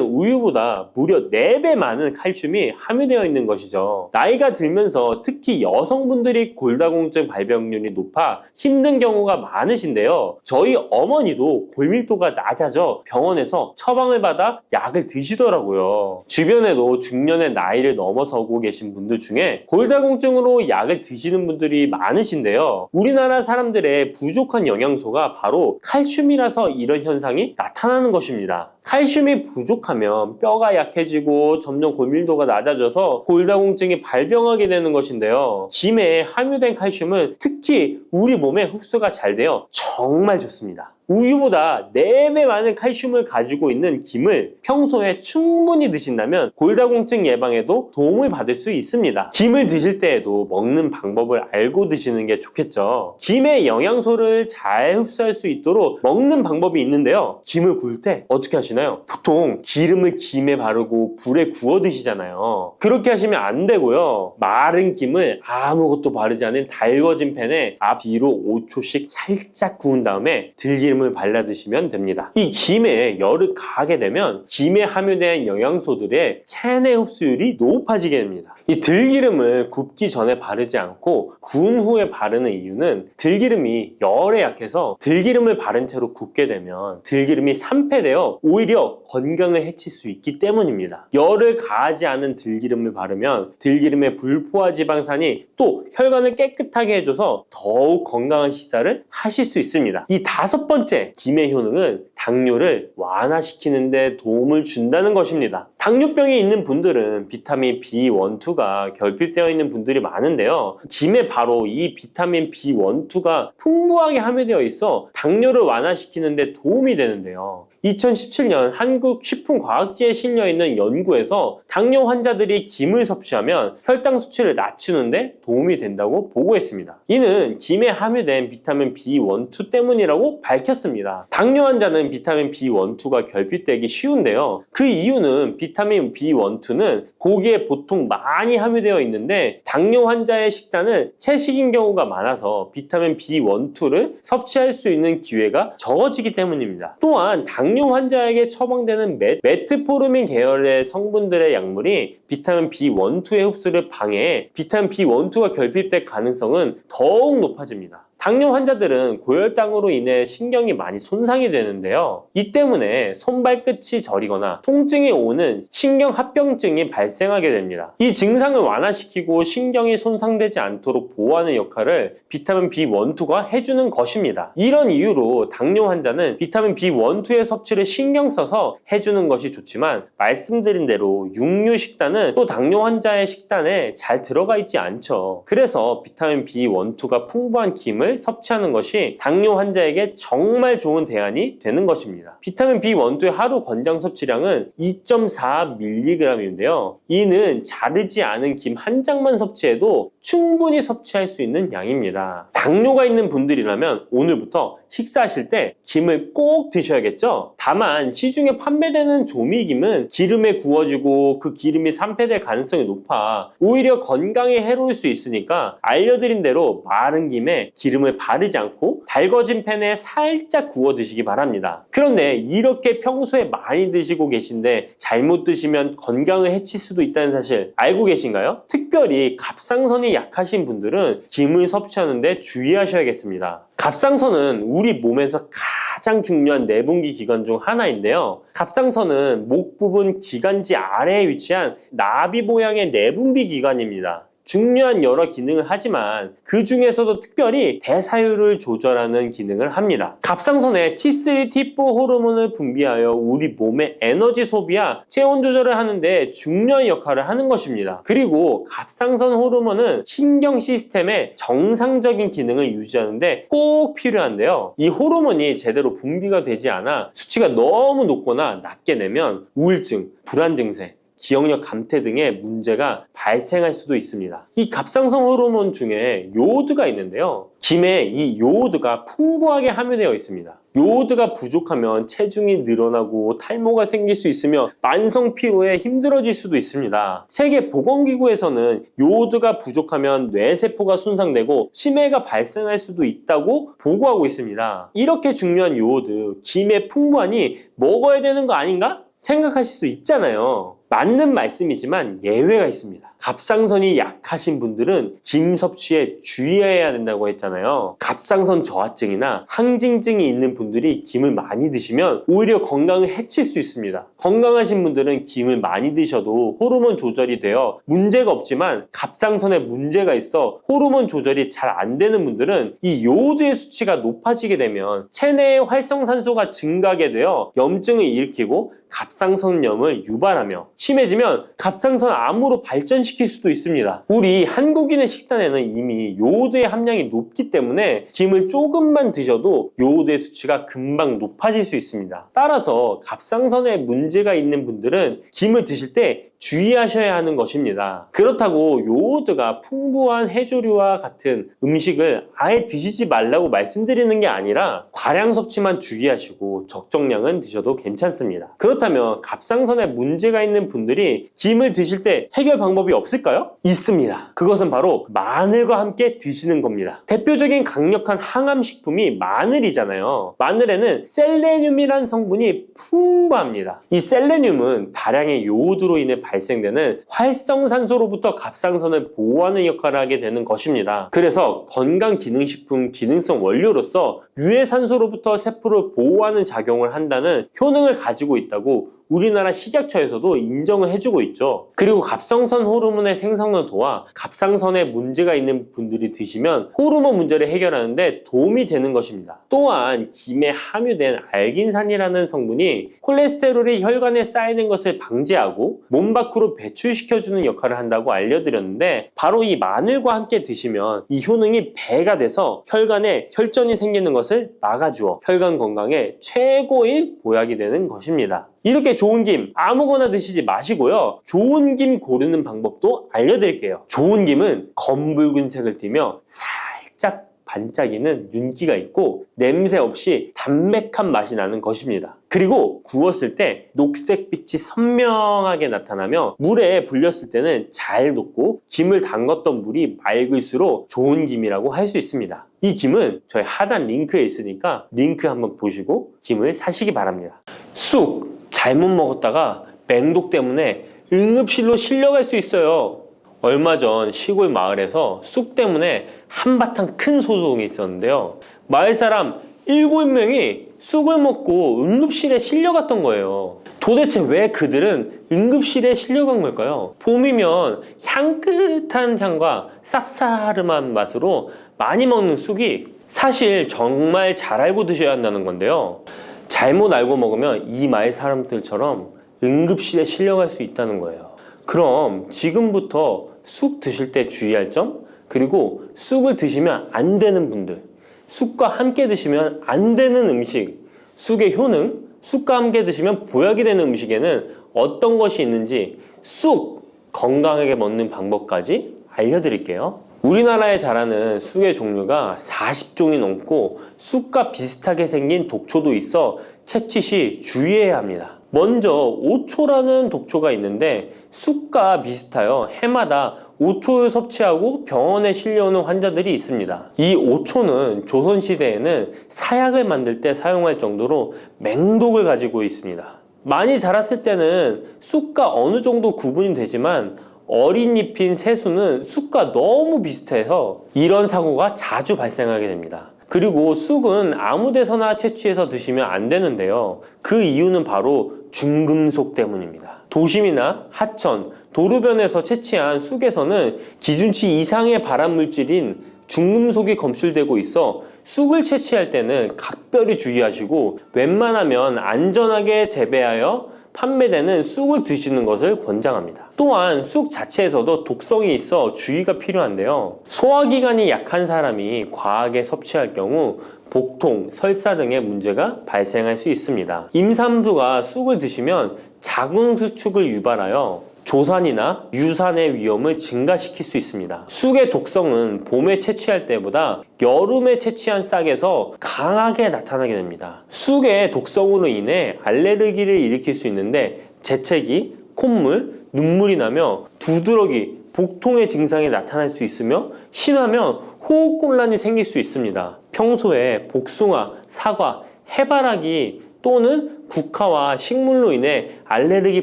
Speaker 1: 우유보다 무려 4배 많은 칼슘이 함유되어 있는 것이죠. 나이가 들면서 특히 여성분들이 골다공증 발병률이 높아 힘든 경우가 많으신데요. 저희 어머니도 골밀도가 낮아져 병원에서 처방을 받아 약을 드시더라고요. 주변에도 중년의 나이를 넘어서고 계신 분들 중에 골다공증으로 약을 드시는 분들이 많으신데요. 우리나라 사람들의 부족한 영양소가 바로 칼슘이라서 이런 현상이 나타나는 것입니다. 칼슘이 부족하면 뼈가 약해지고 점점 골밀도가 낮아져서 골다공증이 발병하게 되는 것인데요. 김에 함유된 칼슘은 특히 우리 몸에 흡수가 잘 되어 정말 좋습니다. 우유보다 4배 많은 칼슘을 가지고 있는 김을 평소에 충분히 드신다면 골다공증 예방에도 도움을 받을 수 있습니다. 김을 드실 때에도 먹는 방법을 알고 드시는 게 좋겠죠. 김의 영양소를 잘 흡수할 수 있도록 먹는 방법이 있는데요. 김을 구울 때 어떻게 하시나요? 보통 기름을 김에 바르고 불에 구워 드시잖아요. 그렇게 하시면 안 되고요. 마른 김을 아무것도 바르지 않은 달궈진 팬에 앞뒤로 5초씩 살짝 구운 다음에 들기름을 발라 드시면 됩니다. 이 김에 열을 가하게 되면 김에 함유된 영양소들의 체내 흡수율이 높아지게 됩니다. 이 들기름을 굽기 전에 바르지 않고 구운 후에 바르는 이유는 들기름이 열에 약해서 들기름을 바른 채로 굽게 되면 들기름이 산패되어 오히려 건강을 해칠 수 있기 때문입니다. 열을 가하지 않은 들기름을 바르면 들기름의 불포화 지방산이 또 혈관을 깨끗하게 해줘서 더욱 건강한 식사를 하실 수 있습니다. 이 5번째 김의 효능은 당뇨를 완화시키는 데 도움을 준다는 것입니다. 당뇨병이 있는 분들은 비타민 B12가 결핍되어 있는 분들이 많은데요. 김에 바로 이 비타민 B12가 풍부하게 함유되어 있어 당뇨를 완화시키는 데 도움이 되는데요. 2017년 한국식품과학지에 실려있는 연구에서 당뇨 환자들이 김을 섭취하면 혈당 수치를 낮추는데 도움이 된다고 보고했습니다. 이는 김에 함유된 비타민 B12 때문이라고 밝혔습니다. 당뇨 환자는 비타민 B12가 결핍되기 쉬운데요. 그 이유는 비타민 B12는 고기에 보통 많이 함유되어 있는데 당뇨 환자의 식단은 채식인 경우가 많아서 비타민 B12를 섭취할 수 있는 기회가 적어지기 때문입니다. 또한 당뇨 환자에게 처방되는 메트포르민 계열의 성분들의 약물이 비타민 B12의 흡수를 방해해 비타민 B12가 결핍될 가능성은 더욱 높아집니다. 당뇨 환자들은 고혈당으로 인해 신경이 많이 손상이 되는데요. 이 때문에 손발끝이 저리거나 통증이 오는 신경합병증이 발생하게 됩니다. 이 증상을 완화시키고 신경이 손상되지 않도록 보호하는 역할을 비타민 B12가 해주는 것입니다. 이런 이유로 당뇨 환자는 비타민 B12의 섭취를 신경 써서 해주는 것이 좋지만 말씀드린 대로 육류 식단은 또 당뇨 환자의 식단에 잘 들어가 있지 않죠. 그래서 비타민 B12가 풍부한 김을 김을 섭취하는 것이 당뇨 환자에게 정말 좋은 대안이 되는 것입니다. 비타민 B12의 하루 권장 섭취량은 2.4mg인데요. 이는 자르지 않은 김 한 장만 섭취해도 충분히 섭취할 수 있는 양입니다. 당뇨가 있는 분들이라면 오늘부터 식사하실 때 김을 꼭 드셔야겠죠? 다만 시중에 판매되는 조미김은 기름에 구워지고 그 기름이 산패될 가능성이 높아 오히려 건강에 해로울 수 있으니까 알려드린 대로 마른 김에 기름을 바르지 않고 달궈진 팬에 살짝 구워 드시기 바랍니다. 그런데 이렇게 평소에 많이 드시고 계신데 잘못 드시면 건강을 해칠 수도 있다는 사실 알고 계신가요? 특별히 갑상선이 약하신 분들은 김을 섭취하는데 주의하셔야겠습니다. 갑상선은 우리 몸에서 가장 중요한 내분기 기관 중 하나인데요. 갑상선은 목 부분 기관지 아래에 위치한 나비 모양의 내분비 기관입니다. 중요한 여러 기능을 하지만 그 중에서도 특별히 대사율을 조절하는 기능을 합니다. 갑상선에 T3, T4 호르몬을 분비하여 우리 몸의 에너지 소비와 체온 조절을 하는데 중요한 역할을 하는 것입니다. 그리고 갑상선 호르몬은 신경 시스템의 정상적인 기능을 유지하는데 꼭 필요한데요. 이 호르몬이 제대로 분비가 되지 않아 수치가 너무 높거나 낮게 되면 우울증, 불안 증세, 기억력 감퇴 등의 문제가 발생할 수도 있습니다. 이 갑상선 호르몬 중에 요오드가 있는데요. 김에 이 요오드가 풍부하게 함유되어 있습니다. 요오드가 부족하면 체중이 늘어나고 탈모가 생길 수 있으며 만성 피로에 힘들어질 수도 있습니다. 세계보건기구에서는 요오드가 부족하면 뇌세포가 손상되고 치매가 발생할 수도 있다고 보고하고 있습니다. 이렇게 중요한 요오드, 김에 풍부하니 먹어야 되는 거 아닌가? 생각하실 수 있잖아요. 맞는 말씀이지만 예외가 있습니다. 갑상선이 약하신 분들은 김 섭취에 주의해야 된다고 했잖아요. 갑상선 저하증이나 항진증이 있는 분들이 김을 많이 드시면 오히려 건강을 해칠 수 있습니다. 건강하신 분들은 김을 많이 드셔도 호르몬 조절이 되어 문제가 없지만 갑상선에 문제가 있어 호르몬 조절이 잘 안 되는 분들은 이 요오드의 수치가 높아지게 되면 체내의 활성산소가 증가하게 되어 염증을 일으키고 갑상선염을 유발하며 심해지면 갑상선 암으로 발전시킬 수도 있습니다. 우리 한국인의 식단에는 이미 요오드의 함량이 높기 때문에 김을 조금만 드셔도 요오드의 수치가 금방 높아질 수 있습니다. 따라서 갑상선에 문제가 있는 분들은 김을 드실 때 주의하셔야 하는 것입니다. 그렇다고 요오드가 풍부한 해조류와 같은 음식을 아예 드시지 말라고 말씀드리는 게 아니라 과량 섭취만 주의하시고 적정량은 드셔도 괜찮습니다. 그렇다면 갑상선에 문제가 있는 분들이 김을 드실 때 해결 방법이 없을까요? 있습니다. 그것은 바로 마늘과 함께 드시는 겁니다. 대표적인 강력한 항암식품이 마늘이잖아요. 마늘에는 셀레늄이라는 성분이 풍부합니다. 이 셀레늄은 다량의 요오드로 인해 발생되는 활성산소로부터 갑상선을 보호하는 역할을 하게 되는 것입니다. 그래서 건강기능식품 기능성 원료로서 유해산소로부터 세포를 보호하는 작용을 한다는 효능을 가지고 있다고 우리나라 식약처에서도 인정을 해주고 있죠. 그리고 갑상선 호르몬의 생성을 도와 갑상선에 문제가 있는 분들이 드시면 호르몬 문제를 해결하는데 도움이 되는 것입니다. 또한 김에 함유된 알긴산이라는 성분이 콜레스테롤이 혈관에 쌓이는 것을 방지하고 몸 밖으로 배출시켜주는 역할을 한다고 알려드렸는데 바로 이 마늘과 함께 드시면 이 효능이 배가 돼서 혈관에 혈전이 생기는 것을 막아주어 혈관 건강에 최고의 보약이 되는 것입니다. 이렇게 좋은 김 아무거나 드시지 마시고요. 좋은 김 고르는 방법도 알려드릴게요. 좋은 김은 검붉은색을 띠며 살짝 반짝이는 윤기가 있고 냄새 없이 담백한 맛이 나는 것입니다. 그리고 구웠을 때 녹색빛이 선명하게 나타나며 물에 불렸을 때는 잘 녹고 김을 담궜던 물이 맑을수록 좋은 김이라고 할 수 있습니다. 이 김은 저희 하단 링크에 있으니까 링크 한번 보시고 김을 사시기 바랍니다. 쑥 잘못 먹었다가 맹독 때문에 응급실로 실려갈 수 있어요. 얼마 전 시골 마을에서 쑥 때문에 한바탕 큰 소동이 있었는데요. 마을 사람 7명이 쑥을 먹고 응급실에 실려갔던 거예요. 도대체 왜 그들은 응급실에 실려간 걸까요? 봄이면 향긋한 향과 쌉싸름한 맛으로 많이 먹는 쑥이 사실 정말 잘 알고 드셔야 한다는 건데요. 잘못 알고 먹으면 이 마을 사람들처럼 응급실에 실려갈 수 있다는 거예요. 그럼 지금부터 쑥 드실 때 주의할 점, 그리고 쑥을 드시면 안 되는 분들, 쑥과 함께 드시면 안 되는 음식, 쑥의 효능, 쑥과 함께 드시면 보약이 되는 음식에는 어떤 것이 있는지 쑥 건강하게 먹는 방법까지 알려드릴게요. 우리나라에 자라는 쑥의 종류가 40종이 넘고 쑥과 비슷하게 생긴 독초도 있어 채취 시 주의해야 합니다. 먼저 오초라는 독초가 있는데 쑥과 비슷하여 해마다 오초를 섭취하고 병원에 실려오는 환자들이 있습니다. 이 오초는 조선시대에는 사약을 만들 때 사용할 정도로 맹독을 가지고 있습니다. 많이 자랐을 때는 쑥과 어느 정도 구분이 되지만 어린 잎인 새수는 쑥과 너무 비슷해서 이런 사고가 자주 발생하게 됩니다. 그리고 쑥은 아무 데서나 채취해서 드시면 안 되는데요. 그 이유는 바로 중금속 때문입니다. 도심이나 하천, 도로변에서 채취한 쑥에서는 기준치 이상의 발암물질인 중금속이 검출되고 있어 쑥을 채취할 때는 각별히 주의하시고 웬만하면 안전하게 재배하여 판매되는 쑥을 드시는 것을 권장합니다. 또한 쑥 자체에서도 독성이 있어 주의가 필요한데요. 소화기관이 약한 사람이 과하게 섭취할 경우 복통, 설사 등의 문제가 발생할 수 있습니다. 임산부가 쑥을 드시면 자궁수축을 유발하여 조산이나 유산의 위험을 증가시킬 수 있습니다. 쑥의 독성은 봄에 채취할 때보다 여름에 채취한 싹에서 강하게 나타나게 됩니다. 쑥의 독성으로 인해 알레르기를 일으킬 수 있는데 재채기, 콧물, 눈물이 나며 두드러기, 복통의 증상이 나타날 수 있으며 심하면 호흡곤란이 생길 수 있습니다. 평소에 복숭아, 사과, 해바라기 또는 국화와 식물로 인해 알레르기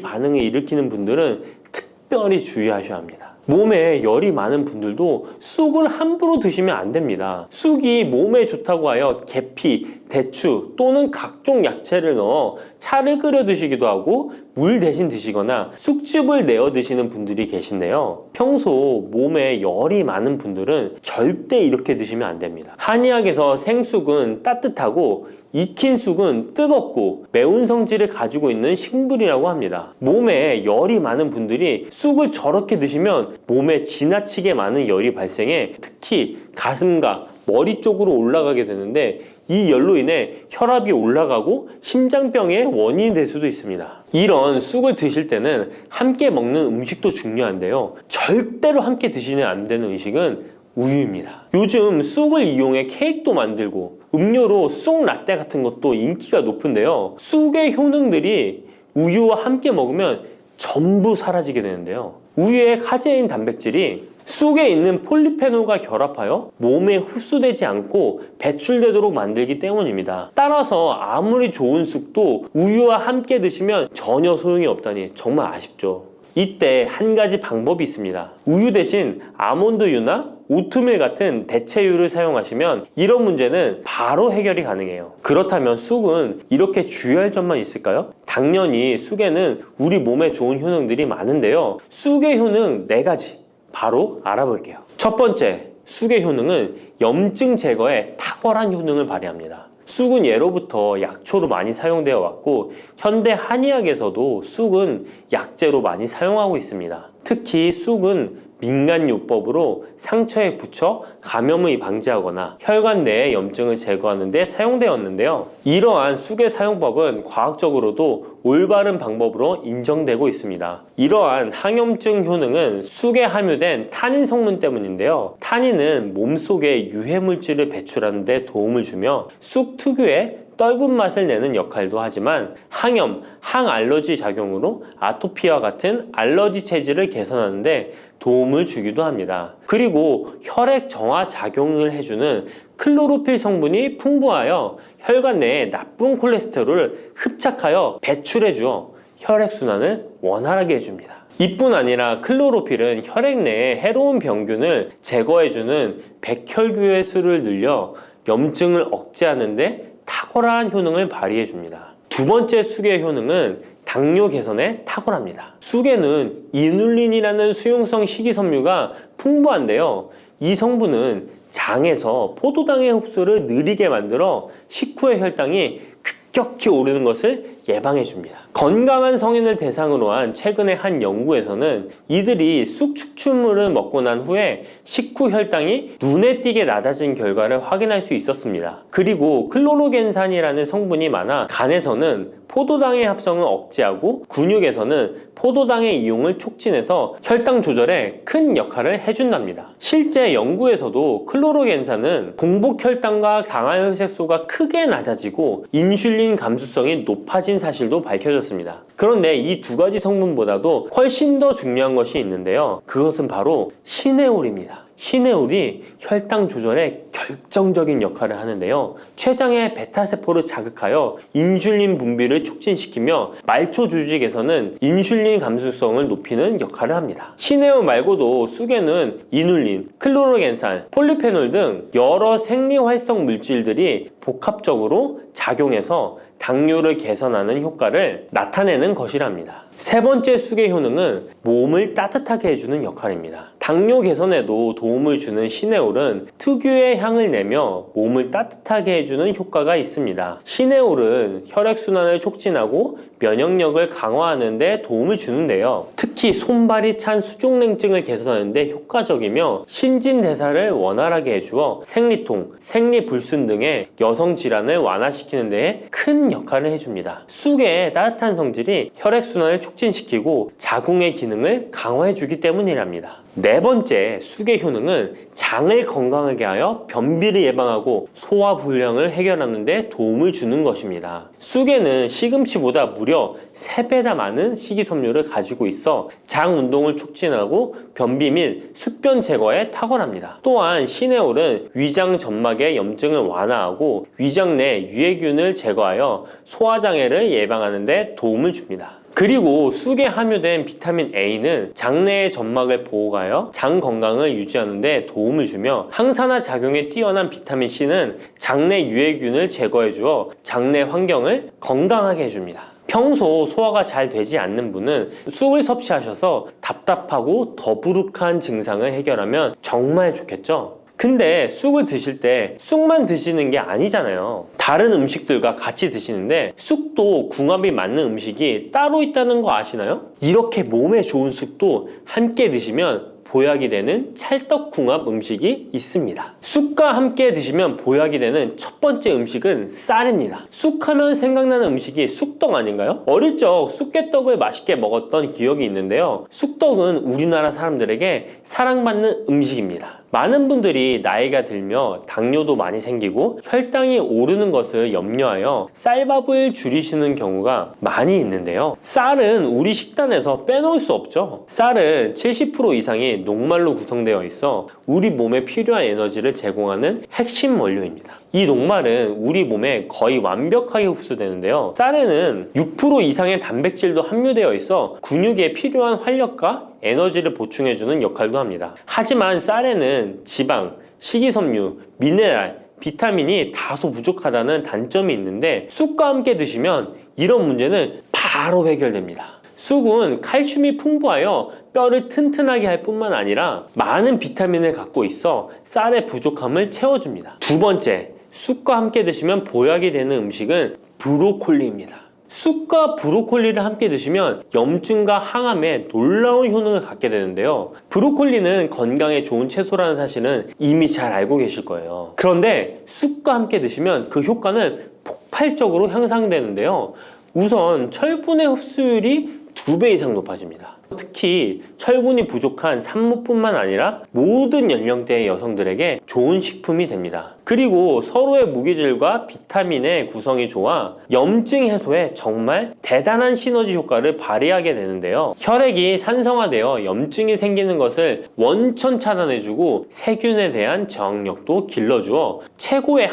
Speaker 1: 반응을 일으키는 분들은 특별히 주의하셔야 합니다. 몸에 열이 많은 분들도 쑥을 함부로 드시면 안 됩니다. 쑥이 몸에 좋다고 하여 계피, 대추 또는 각종 야채를 넣어 차를 끓여 드시기도 하고 물 대신 드시거나 쑥즙을 내어 드시는 분들이 계신데요. 평소 몸에 열이 많은 분들은 절대 이렇게 드시면 안 됩니다. 한의학에서 생쑥은 따뜻하고 익힌 쑥은 뜨겁고 매운 성질을 가지고 있는 식물이라고 합니다. 몸에 열이 많은 분들이 쑥을 저렇게 드시면 몸에 지나치게 많은 열이 발생해 특히 가슴과 머리 쪽으로 올라가게 되는데 이 열로 인해 혈압이 올라가고 심장병의 원인이 될 수도 있습니다. 이런 쑥을 드실 때는 함께 먹는 음식도 중요한데요. 절대로 함께 드시면 안 되는 음식은 우유입니다. 요즘 쑥을 이용해 케이크도 만들고 음료로 쑥 라떼 같은 것도 인기가 높은데요. 쑥의 효능들이 우유와 함께 먹으면 전부 사라지게 되는데요. 우유의 카제인 단백질이 쑥에 있는 폴리페놀과 결합하여 몸에 흡수되지 않고 배출되도록 만들기 때문입니다. 따라서 아무리 좋은 쑥도 우유와 함께 드시면 전혀 소용이 없다니 정말 아쉽죠. 이때 한 가지 방법이 있습니다. 우유 대신 아몬드유나 오트밀 같은 대체유를 사용하시면 이런 문제는 바로 해결이 가능해요. 그렇다면 쑥은 이렇게 주의할 점만 있을까요? 당연히 쑥에는 우리 몸에 좋은 효능들이 많은데요. 쑥의 효능 4가지 바로 알아볼게요. 첫 번째, 쑥의 효능은 염증 제거에 탁월한 효능을 발휘합니다. 쑥은 예로부터 약초로 많이 사용되어 왔고 현대 한의학에서도 쑥은 약재로 많이 사용하고 있습니다. 특히 쑥은 민간요법으로 상처에 붙여 감염을 방지하거나 혈관 내의 염증을 제거하는 데 사용되었는데요. 이러한 쑥의 사용법은 과학적으로도 올바른 방법으로 인정되고 있습니다. 이러한 항염증 효능은 쑥에 함유된 타닌 성분 때문인데요. 타닌은 몸속에 유해물질을 배출하는 데 도움을 주며 쑥 특유의 떫은 맛을 내는 역할도 하지만 항염, 항알러지 작용으로 아토피와 같은 알러지 체질을 개선하는 데 도움을 주기도 합니다. 그리고 혈액 정화 작용을 해주는 클로로필 성분이 풍부하여 혈관 내에 나쁜 콜레스테롤을 흡착하여 배출해주어 혈액순환을 원활하게 해줍니다. 이뿐 아니라 클로로필은 혈액 내에 해로운 병균을 제거해주는 백혈구의 수를 늘려 염증을 억제하는 데 탁월한 효능을 발휘해줍니다. 두 번째 쑥의 효능은 당뇨 개선에 탁월합니다. 쑥에는 이눌린이라는 수용성 식이섬유가 풍부한데요. 이 성분은 장에서 포도당의 흡수를 느리게 만들어 식후의 혈당이 급격히 오르는 것을 예방해줍니다. 건강한 성인을 대상으로 한 최근의 한 연구에서는 이들이 쑥 추출물을 먹고 난 후에 식후 혈당이 눈에 띄게 낮아진 결과를 확인할 수 있었습니다. 그리고 클로로겐산이라는 성분이 많아 간에서는 포도당의 합성을 억제하고 근육에서는 포도당의 이용을 촉진해서 혈당 조절에 큰 역할을 해준답니다. 실제 연구에서도 클로로겐산은 공복 혈당과 당화혈색소가 크게 낮아지고 인슐린 감수성이 높아진 사실도 밝혀졌습니다. 그런데 이 두 가지 성분보다도 훨씬 더 중요한 것이 있는데요. 그것은 바로 시네올입니다. 시네올이 혈당 조절에 결정적인 역할을 하는데요. 췌장의 베타세포를 자극하여 인슐린 분비를 촉진시키며 말초 조직에서는 인슐린 감수성을 높이는 역할을 합니다. 시네올 말고도 쑥에는 이눌린, 클로로겐산, 폴리페놀 등 여러 생리활성 물질들이 복합적으로 작용해서 당뇨를 개선하는 효과를 나타내는 것이랍니다. 세 번째 쑥의 효능은 몸을 따뜻하게 해주는 역할입니다. 당뇨 개선에도 도움을 주는 시네올은 특유의 향을 내며 몸을 따뜻하게 해주는 효과가 있습니다. 시네올은 혈액순환을 촉진하고 면역력을 강화하는 데 도움을 주는데요. 특히 손발이 찬 수족냉증을 개선하는 데 효과적이며 신진대사를 원활하게 해주어 생리통, 생리불순 등의 여성 질환을 완화시키는 데에 큰 역할을 해줍니다. 쑥의 따뜻한 성질이 혈액순환을 촉진시키고 자궁의 기능을 강화해주기 때문이랍니다. 네 번째 쑥의 효능은 장을 건강하게 하여 변비를 예방하고 소화불량을 해결하는 데 도움을 주는 것입니다. 쑥에는 시금치보다 무려 3배나 많은 식이섬유를 가지고 있어 장 운동을 촉진하고 변비 및 숙변 제거에 탁월합니다. 또한 시네올은 위장 점막의 염증을 완화하고 위장 내 유해균을 제거하여 소화장애를 예방하는 데 도움을 줍니다. 그리고 쑥에 함유된 비타민 A는 장내의 점막을 보호하여 장 건강을 유지하는 데 도움을 주며 항산화 작용에 뛰어난 비타민 C는 장내 유해균을 제거해 주어 장내 환경을 건강하게 해줍니다. 평소 소화가 잘 되지 않는 분은 쑥을 섭취하셔서 답답하고 더부룩한 증상을 해결하면 정말 좋겠죠? 근데 쑥을 드실 때 쑥만 드시는 게 아니잖아요. 다른 음식들과 같이 드시는데 쑥도 궁합이 맞는 음식이 따로 있다는 거 아시나요? 이렇게 몸에 좋은 쑥도 함께 드시면 보약이 되는 찰떡궁합 음식이 있습니다. 쑥과 함께 드시면 보약이 되는 첫 번째 음식은 쌀입니다. 쑥하면 생각나는 음식이 쑥떡 아닌가요? 어릴 적 쑥개떡을 맛있게 먹었던 기억이 있는데요. 쑥떡은 우리나라 사람들에게 사랑받는 음식입니다. 많은 분들이 나이가 들며 당뇨도 많이 생기고 혈당이 오르는 것을 염려하여 쌀밥을 줄이시는 경우가 많이 있는데요. 쌀은 우리 식단에서 빼놓을 수 없죠. 쌀은 70% 이상이 녹말로 구성되어 있어 우리 몸에 필요한 에너지를 제공하는 핵심 원료입니다. 이 녹말은 우리 몸에 거의 완벽하게 흡수되는데요. 쌀에는 6% 이상의 단백질도 함유되어 있어 근육에 필요한 활력과 에너지를 보충해주는 역할도 합니다. 하지만 쌀에는 지방, 식이섬유, 미네랄, 비타민이 다소 부족하다는 단점이 있는데 쑥과 함께 드시면 이런 문제는 바로 해결됩니다. 쑥은 칼슘이 풍부하여 뼈를 튼튼하게 할 뿐만 아니라 많은 비타민을 갖고 있어 쌀의 부족함을 채워줍니다. 두 번째, 쑥과 함께 드시면 보약이 되는 음식은 브로콜리입니다. 쑥과 브로콜리를 함께 드시면 염증과 항암에 놀라운 효능을 갖게 되는데요. 브로콜리는 건강에 좋은 채소라는 사실은 이미 잘 알고 계실 거예요. 그런데 쑥과 함께 드시면 그 효과는 폭발적으로 향상되는데요. 우선 철분의 흡수율이 2배 이상 높아집니다. 특히 철분이 부족한 산모뿐만 아니라 모든 연령대의 여성들에게 좋은 식품이 됩니다. 그리고 서로의 무기질과 비타민의 구성이 좋아 염증 해소에 정말 대단한 시너지 효과를 발휘하게 되는데요. 혈액이 산성화되어 염증이 생기는 것을 원천 차단해주고 세균에 대한 저항력도 길러주어 최고의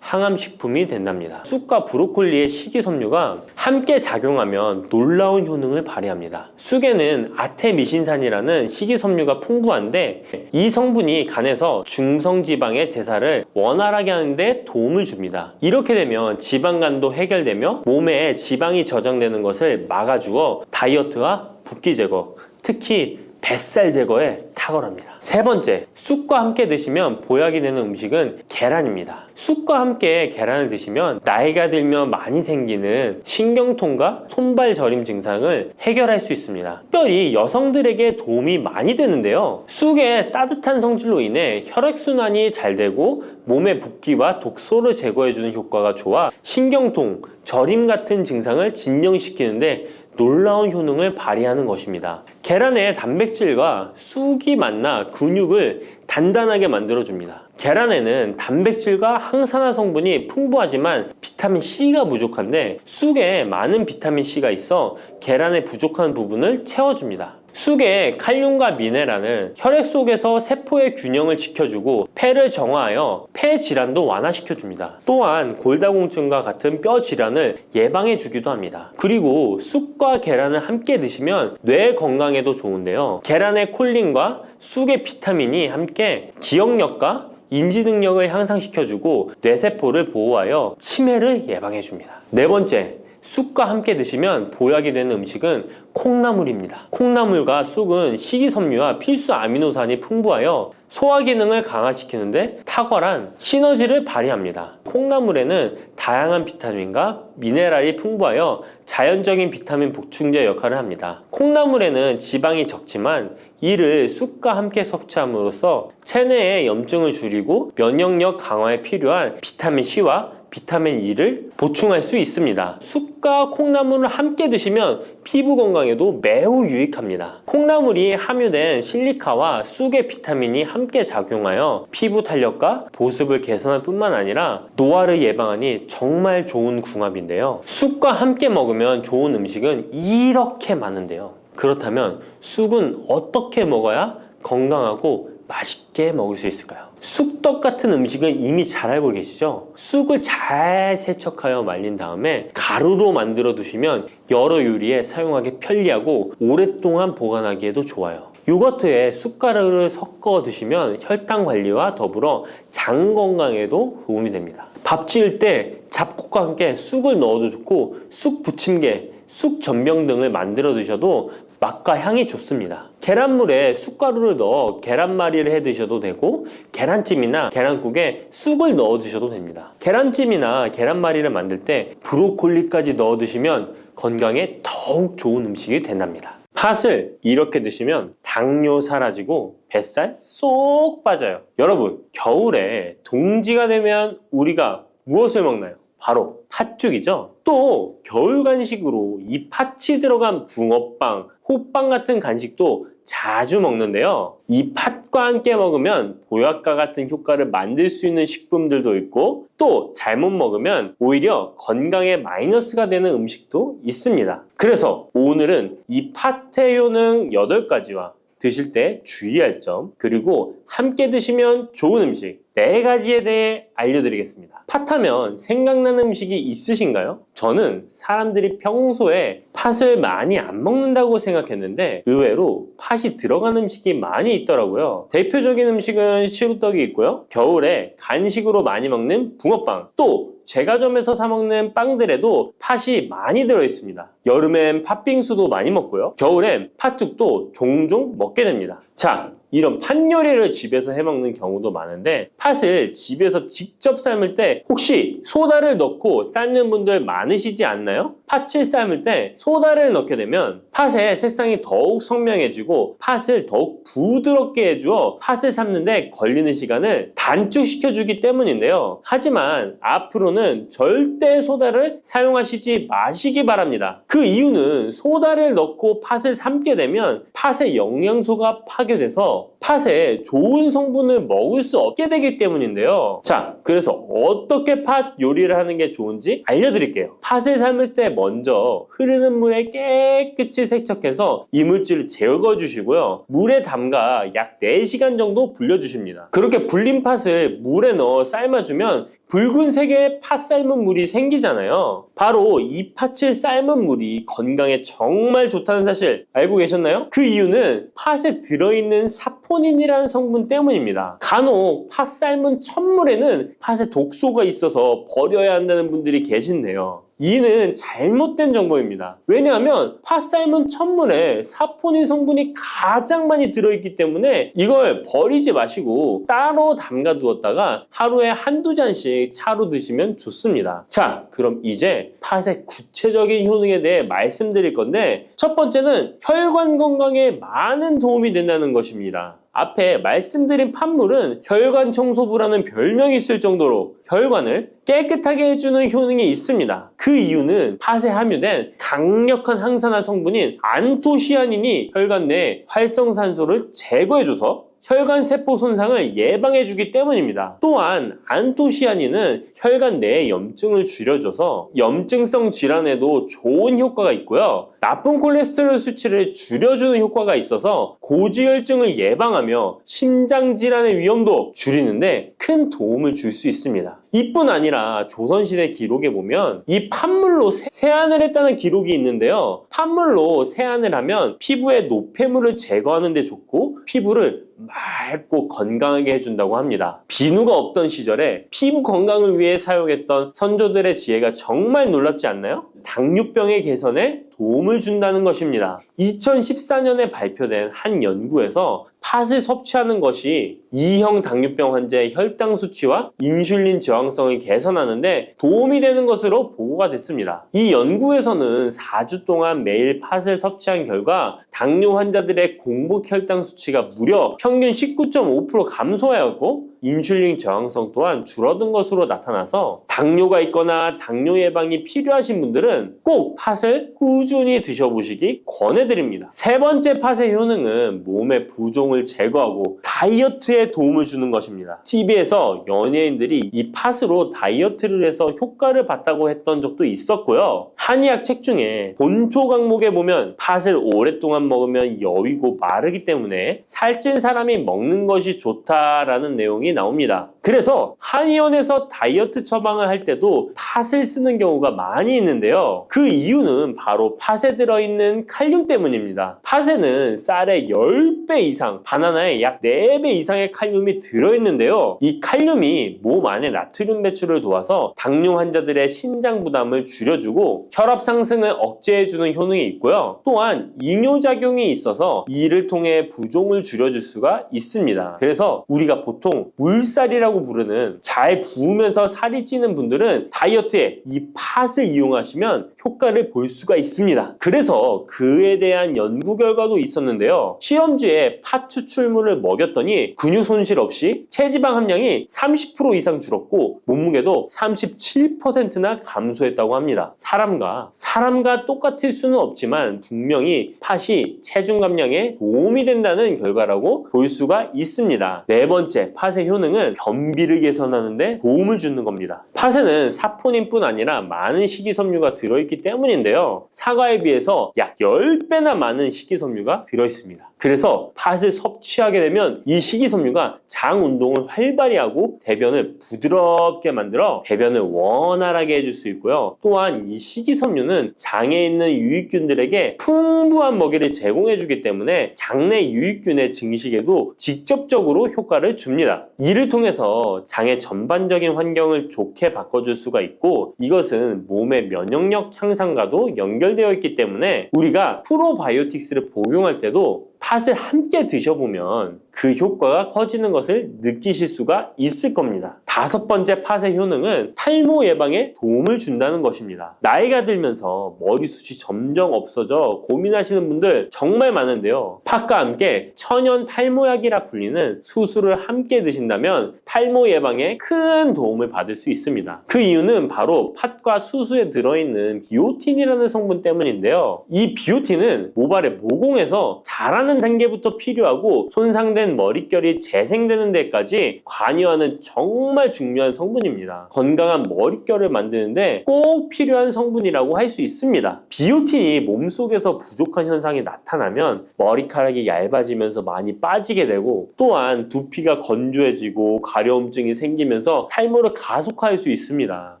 Speaker 1: 항암식품이 된답니다. 쑥과 브로콜리의 식이섬유가 함께 작용하면 놀라운 효능을 발휘합니다. 쑥에는 아테미신산이라는 식이섬유가 풍부한데 이 성분이 간에서 중성지방의 제사를 원활하게 하는데 도움을 줍니다. 이렇게 되면 지방간도 해결되며 몸에 지방이 저장되는 것을 막아주어 다이어트와 붓기 제거, 특히 뱃살 제거에 탁월합니다. 세 번째, 쑥과 함께 드시면 보약이 되는 음식은 계란입니다. 쑥과 함께 계란을 드시면 나이가 들면 많이 생기는 신경통과 손발 저림 증상을 해결할 수 있습니다. 특별히 여성들에게 도움이 많이 되는데요. 쑥의 따뜻한 성질로 인해 혈액순환이 잘 되고 몸의 붓기와 독소를 제거해주는 효과가 좋아 신경통, 저림 같은 증상을 진정시키는데 놀라운 효능을 발휘하는 것입니다. 계란의 단백질과 쑥이 만나 근육을 단단하게 만들어줍니다. 계란에는 단백질과 항산화 성분이 풍부하지만 비타민 C가 부족한데 쑥에 많은 비타민 C가 있어 계란의 부족한 부분을 채워줍니다. 쑥의 칼륨과 미네랄은 혈액 속에서 세포의 균형을 지켜주고 폐를 정화하여 폐 질환도 완화시켜줍니다. 또한 골다공증과 같은 뼈 질환을 예방해주기도 합니다. 그리고 쑥과 계란을 함께 드시면 뇌 건강에도 좋은데요. 계란의 콜린과 쑥의 비타민이 함께 기억력과 인지 능력을 향상시켜주고 뇌세포를 보호하여 치매를 예방해줍니다. 네 번째, 쑥과 함께 드시면 보약이 되는 음식은 콩나물입니다. 콩나물과 쑥은 식이섬유와 필수 아미노산이 풍부하여 소화 기능을 강화시키는데 탁월한 시너지를 발휘합니다. 콩나물에는 다양한 비타민과 미네랄이 풍부하여 자연적인 비타민 보충제 역할을 합니다. 콩나물에는 지방이 적지만 이를 쑥과 함께 섭취함으로써 체내의 염증을 줄이고 면역력 강화에 필요한 비타민 C와 비타민 E를 보충할 수 있습니다. 쑥과 콩나물을 함께 드시면 피부 건강에도 매우 유익합니다. 콩나물이 함유된 실리카와 쑥의 비타민이 함께 작용하여 피부 탄력과 보습을 개선할 뿐만 아니라 노화를 예방하니 정말 좋은 궁합인데요. 쑥과 함께 먹으면 좋은 음식은 이렇게 많은데요. 그렇다면 쑥은 어떻게 먹어야 건강하고 맛있게 먹을 수 있을까요? 쑥떡 같은 음식은 이미 잘 알고 계시죠? 쑥을 잘 세척하여 말린 다음에 가루로 만들어 두시면 여러 요리에 사용하기 편리하고 오랫동안 보관하기에도 좋아요. 요거트에 쑥가루를 섞어 드시면 혈당 관리와 더불어 장 건강에도 도움이 됩니다. 밥 지을 때 잡곡과 함께 쑥을 넣어도 좋고 쑥 부침개, 쑥 전병 등을 만들어 드셔도 맛과 향이 좋습니다. 계란물에 쑥가루를 넣어 계란말이를 해 드셔도 되고 계란찜이나 계란국에 쑥을 넣어 드셔도 됩니다. 계란찜이나 계란말이를 만들 때 브로콜리까지 넣어 드시면 건강에 더욱 좋은 음식이 된답니다. 팥을 이렇게 드시면 당뇨 사라지고 뱃살 쏙 빠져요. 여러분, 겨울에 동지가 되면 우리가 무엇을 먹나요? 바로 팥죽이죠. 또 겨울 간식으로 이 팥이 들어간 붕어빵, 호빵 같은 간식도 자주 먹는데요. 이 팥과 함께 먹으면 보약과 같은 효과를 만들 수 있는 식품들도 있고 또 잘못 먹으면 오히려 건강에 마이너스가 되는 음식도 있습니다. 그래서 오늘은 이 팥의 효능 8가지와 드실 때 주의할 점, 그리고 함께 드시면 좋은 음식 4가지에 대해 알려드리겠습니다. 팥하면 생각나는 음식이 있으신가요? 저는 사람들이 평소에 팥을 많이 안 먹는다고 생각했는데 의외로 팥이 들어간 음식이 많이 있더라고요. 대표적인 음식은 시루떡이 있고요. 겨울에 간식으로 많이 먹는 붕어빵, 또 제과점에서 사 먹는 빵들에도 팥이 많이 들어있습니다. 여름엔 팥빙수도 많이 먹고요. 겨울엔 팥죽도 종종 먹게 됩니다. 자, 이런 팥 요리를 집에서 해 먹는 경우도 많은데 팥을 집에서 직접 삶을 때 혹시 소다를 넣고 삶는 분들 많으시지 않나요? 팥을 삶을 때 소다를 넣게 되면 팥의 색상이 더욱 선명해지고 팥을 더욱 부드럽게 해주어 팥을 삶는데 걸리는 시간을 단축시켜주기 때문인데요. 하지만 앞으로는 절대 소다를 사용하시지 마시기 바랍니다. 그 이유는 소다를 넣고 팥을 삶게 되면 팥의 영양소가 파괴돼서 팥에 좋은 성분을 먹을 수 없게 되기 때문인데요. 자, 그래서 어떻게 팥 요리를 하는 게 좋은지 알려드릴게요. 팥을 삶을 때 먼저 흐르는 물에 깨끗이 세척해서 이물질을 제거 주시고요. 물에 담가 약 4시간 정도 불려주십니다. 그렇게 불린 팥을 물에 넣어 삶아주면 붉은색의 팥 삶은 물이 생기잖아요. 바로 이 팥을 삶은 물이 건강에 정말 좋다는 사실 알고 계셨나요? 그 이유는 팥에 들어있는 사포닌이라는 성분 때문입니다. 간혹 팥 삶은 첫물에는 팥에 독소가 있어서 버려야 한다는 분들이 계신데요. 이는 잘못된 정보입니다. 왜냐하면 팥 삶은 천물에 사포닌 성분이 가장 많이 들어있기 때문에 이걸 버리지 마시고 따로 담가 두었다가 하루에 한두 잔씩 차로 드시면 좋습니다. 자, 그럼 이제 팥의 구체적인 효능에 대해 말씀드릴 건데, 첫 번째는 혈관 건강에 많은 도움이 된다는 것입니다. 앞에 말씀드린 팥물은 혈관 청소부라는 별명이 있을 정도로 혈관을 깨끗하게 해주는 효능이 있습니다. 그 이유는 팥에 함유된 강력한 항산화 성분인 안토시아닌이 혈관 내 활성산소를 제거해줘서 혈관 세포 손상을 예방해주기 때문입니다. 또한 안토시아닌은 혈관 내의 염증을 줄여줘서 염증성 질환에도 좋은 효과가 있고요. 나쁜 콜레스테롤 수치를 줄여주는 효과가 있어서 고지혈증을 예방하며 심장 질환의 위험도 줄이는데 큰 도움을 줄 수 있습니다. 이뿐 아니라 조선시대 기록에 보면 이 팥물로 세안을 했다는 기록이 있는데요. 팥물로 세안을 하면 피부의 노폐물을 제거하는 데 좋고 피부를 맑고 건강하게 해준다고 합니다. 비누가 없던 시절에 피부 건강을 위해 사용했던 선조들의 지혜가 정말 놀랍지 않나요? 당뇨병의 개선에 도움을 준다는 것입니다. 2014년에 발표된 한 연구에서 팥을 섭취하는 것이 2형 당뇨병 환자의 혈당 수치와 인슐린 저항성을 개선하는데 도움이 되는 것으로 보고가 됐습니다. 이 연구에서는 4주 동안 매일 팥을 섭취한 결과 당뇨 환자들의 공복 혈당 수치가 무려 평균 19.5% 감소하였고 인슐린 저항성 또한 줄어든 것으로 나타나서 당뇨가 있거나 당뇨 예방이 필요하신 분들은 꼭 팥을 꾸준히 드셔보시기 권해드립니다. 세 번째 팥의 효능은 몸의 부종을 제거하고 다이어트에 도움을 주는 것입니다. TV에서 연예인들이 이 팥으로 다이어트를 해서 효과를 봤다고 했던 적도 있었고요. 한의학 책 중에 본초 강목에 보면 팥을 오랫동안 먹으면 여위고 마르기 때문에 살찐 사람이 먹는 것이 좋다라는 내용이 나옵니다. 그래서 한의원에서 다이어트 처방을 할 때도 팥을 쓰는 경우가 많이 있는데요. 그 이유는 바로 팥에 들어있는 칼륨 때문입니다. 팥에는 쌀의 10배 이상, 바나나에 약 4배 이상의 칼륨이 들어있는데요. 이 칼륨이 몸 안에 나트륨 배출을 도와서 당뇨 환자들의 신장 부담을 줄여주고 혈압 상승을 억제해주는 효능이 있고요. 또한 이뇨작용이 있어서 이를 통해 부종을 줄여줄 수가 있습니다. 그래서 우리가 보통 물살이라고 부르는 잘 부으면서 살이 찌는 분들은 다이어트에 이 팥을 이용하시면 효과를 볼 수가 있습니다. 그래서 그에 대한 연구 결과도 있었는데요. 실험주에 팥 추출물을 먹였더니 근육 손실 없이 체지방 함량이 30% 이상 줄었고 몸무게도 37%나 감소했다고 합니다. 사람과 똑같을 수는 없지만 분명히 팥이 체중 감량에 도움이 된다는 결과라고 볼 수가 있습니다. 네 번째, 팥의 효능은 변비를 개선하는 데 도움을 주는 겁니다. 팥에는 사포닌뿐 아니라 많은 식이섬유가 들어있기 때문인데요. 사과에 비해서 약 10배나 많은 식이섬유가 들어있습니다. 그래서 팥을 섭취하게 되면 이 식이섬유가 장 운동을 활발히 하고 대변을 부드럽게 만들어 배변을 원활하게 해줄 수 있고요. 또한 이 식이섬유는 장에 있는 유익균들에게 풍부한 먹이를 제공해주기 때문에 장내 유익균의 증식에도 직접적으로 효과를 줍니다. 이를 통해서 장의 전반적인 환경을 좋게 바꿔줄 수가 있고 이것은 몸의 면역력 향상과도 연결되어 있기 때문에 우리가 프로바이오틱스를 복용할 때도 팥을 함께 드셔보면 그 효과가 커지는 것을 느끼실 수가 있을 겁니다. 다섯 번째 팥의 효능은 탈모 예방에 도움을 준다는 것입니다. 나이가 들면서 머리숱이 점점 없어져 고민하시는 분들 정말 많은데요. 팥과 함께 천연 탈모약이라 불리는 수수를 함께 드신다면 탈모 예방에 큰 도움을 받을 수 있습니다. 그 이유는 바로 팥과 수수에 들어있는 비오틴이라는 성분 때문인데요. 이 비오틴은 모발의 모공에서 자라는 단계부터 필요하고 손상된 머릿결이 재생되는 데까지 관여하는 정말 중요한 성분입니다. 건강한 머릿결을 만드는데 꼭 필요한 성분이라고 할 수 있습니다. 비오틴이 몸속에서 부족한 현상이 나타나면 머리카락이 얇아지면서 많이 빠지게 되고 또한 두피가 건조해지고 가려움증이 생기면서 탈모를 가속화할 수 있습니다.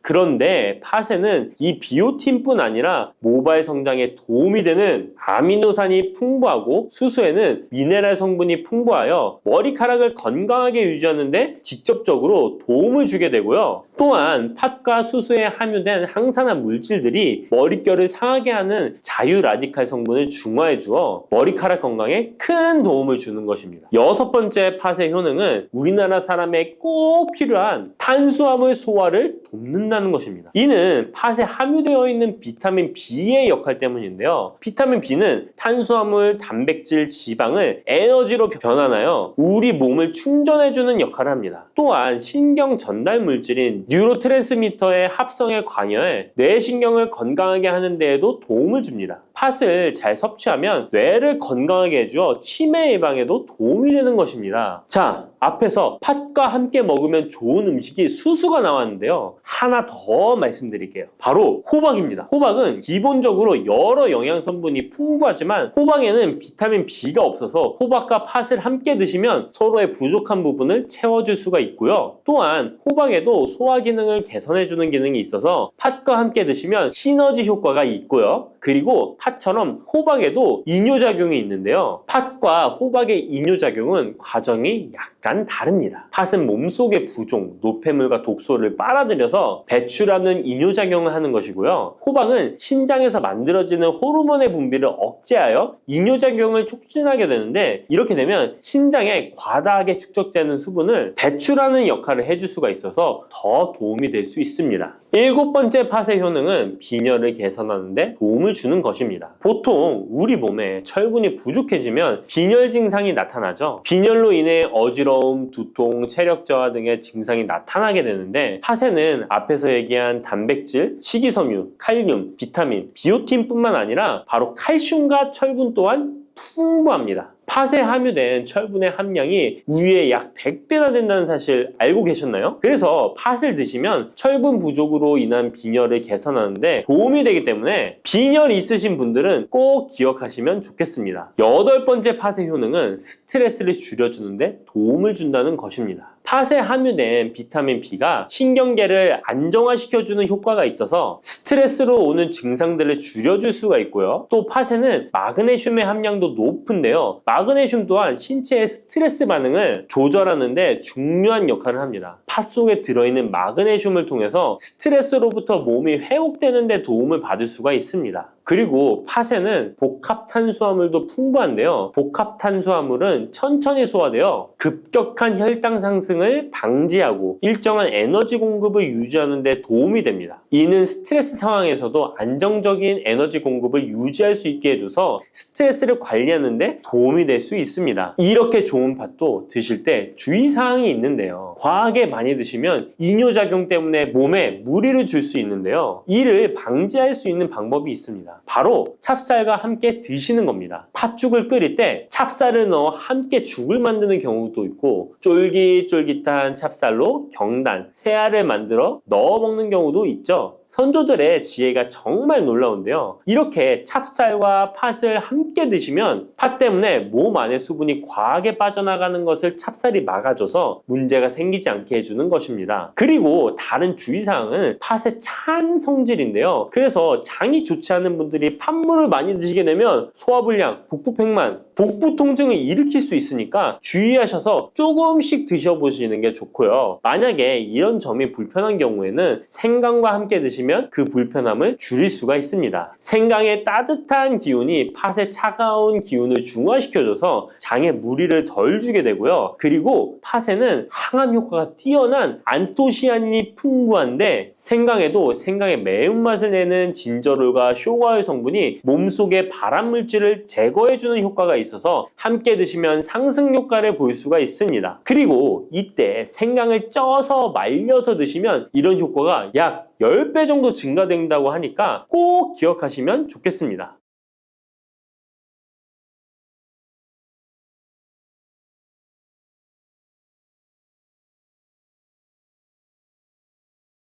Speaker 1: 그런데 팥에는 이 비오틴뿐 아니라 모발 성장에 도움이 되는 아미노산이 풍부하고 수수에는 미네랄 성분이 풍부하여 머리카락을 건강하게 유지하는 데 직접적으로 도움을 주게 되고요. 또한 팥과 수수에 함유된 항산화 물질들이 머릿결을 상하게 하는 자유 라디칼 성분을 중화해 주어 머리카락 건강에 큰 도움을 주는 것입니다. 여섯 번째 팥의 효능은 우리나라 사람에 꼭 필요한 탄수화물 소화를 돕는다는 것입니다. 이는 팥에 함유되어 있는 비타민 B의 역할 때문인데요. 비타민 B는 탄수화물, 단백질, 지방을 에너지로 변환하여 우리 몸을 충전해주는 역할을 합니다. 또한 신경 전달 물질인 뉴로트랜스미터의 합성에 관여해 뇌신경을 건강하게 하는 데에도 도움을 줍니다. 팥을 잘 섭취하면 뇌를 건강하게 해주어 치매 예방에도 도움이 되는 것입니다. 자, 앞에서 팥과 함께 먹으면 좋은 음식이 수수가 나왔는데요. 하나 더 말씀드릴게요. 바로 호박입니다. 호박은 기본적으로 여러 영양성분이 풍부하지만 호박에는 비타민 B가 없어서 호박과 팥을 함께 드시면 서로의 부족한 부분을 채워줄 수가 있고요. 또한 호박에도 소화 기능을 개선해주는 기능이 있어서 팥과 함께 드시면 시너지 효과가 있고요. 그리고 팥처럼 호박에도 이뇨작용이 있는데요. 팥과 호박의 이뇨작용은 과정이 약간 다릅니다. 팥은 몸속의 부종, 노폐물과 독소를 빨아들여서 배출하는 이뇨작용을 하는 것이고요. 호박은 신장에서 만들어지는 호르몬의 분비를 억제하여 이뇨작용을 촉진하게 되는데 이렇게 되면 신장에 과다하게 축적되는 수분을 배출하는 역할을 해줄 수가 있어서 더 도움이 될 수 있습니다. 일곱 번째 팥의 효능은 빈혈을 개선하는 데 도움을 주는 것입니다. 보통 우리 몸에 철분이 부족해지면 빈혈 증상이 나타나죠. 빈혈로 인해 어지러움, 두통, 체력 저하 등의 증상이 나타나게 되는데 팥에는 앞에서 얘기한 단백질, 식이섬유, 칼륨, 비타민, 비오틴뿐만 아니라 바로 칼슘과 철분 또한 풍부합니다. 팥에 함유된 철분의 함량이 우유의 약 100배나 된다는 사실 알고 계셨나요? 그래서 팥을 드시면 철분 부족으로 인한 빈혈을 개선하는데 도움이 되기 때문에 빈혈이 있으신 분들은 꼭 기억하시면 좋겠습니다. 여덟 번째 팥의 효능은 스트레스를 줄여주는데 도움을 준다는 것입니다. 팥에 함유된 비타민 B가 신경계를 안정화시켜주는 효과가 있어서 스트레스로 오는 증상들을 줄여줄 수가 있고요. 또 팥에는 마그네슘의 함량도 높은데요. 마그네슘 또한 신체의 스트레스 반응을 조절하는 데 중요한 역할을 합니다. 팥 속에 들어있는 마그네슘을 통해서 스트레스로부터 몸이 회복되는 데 도움을 받을 수가 있습니다. 그리고 팥에는 복합 탄수화물도 풍부한데요. 복합 탄수화물은 천천히 소화되어 급격한 혈당 상승을 방지하고 일정한 에너지 공급을 유지하는 데 도움이 됩니다. 이는 스트레스 상황에서도 안정적인 에너지 공급을 유지할 수 있게 해줘서 스트레스를 관리하는 데 도움이 될 수 있습니다. 이렇게 좋은 팥도 드실 때 주의사항이 있는데요. 과하게 많이 드시면 이뇨작용 때문에 몸에 무리를 줄 수 있는데요. 이를 방지할 수 있는 방법이 있습니다. 바로 찹쌀과 함께 드시는 겁니다. 팥죽을 끓일 때 찹쌀을 넣어 함께 죽을 만드는 경우도 있고 쫄깃쫄깃한 찹쌀로 경단, 새알을 만들어 넣어 먹는 경우도 있죠. 선조들의 지혜가 정말 놀라운데요. 이렇게 찹쌀과 팥을 함께 드시면 팥 때문에 몸 안에 수분이 과하게 빠져나가는 것을 찹쌀이 막아줘서 문제가 생기지 않게 해주는 것입니다. 그리고 다른 주의사항은 팥의 찬 성질인데요. 그래서 장이 좋지 않은 분들이 팥물을 많이 드시게 되면 소화불량, 복부팽만, 복부 통증을 일으킬 수 있으니까 주의하셔서 조금씩 드셔보시는 게 좋고요. 만약에 이런 점이 불편한 경우에는 생강과 함께 드시면 그 불편함을 줄일 수가 있습니다. 생강의 따뜻한 기운이 팥의 차가운 기운을 중화시켜줘서 장에 무리를 덜 주게 되고요. 그리고 팥에는 항암 효과가 뛰어난 안토시아닌이 풍부한데 생강에도 생강의 매운맛을 내는 진저롤과 쇼가올 성분이 몸속의 발암물질을 제거해주는 효과가 있어서 함께 드시면 상승 효과를 볼 수가 있습니다. 그리고 이때 생강을 쪄서 말려서 드시면 이런 효과가 약 10배 정도 증가된다고 하니까 꼭 기억하시면 좋겠습니다.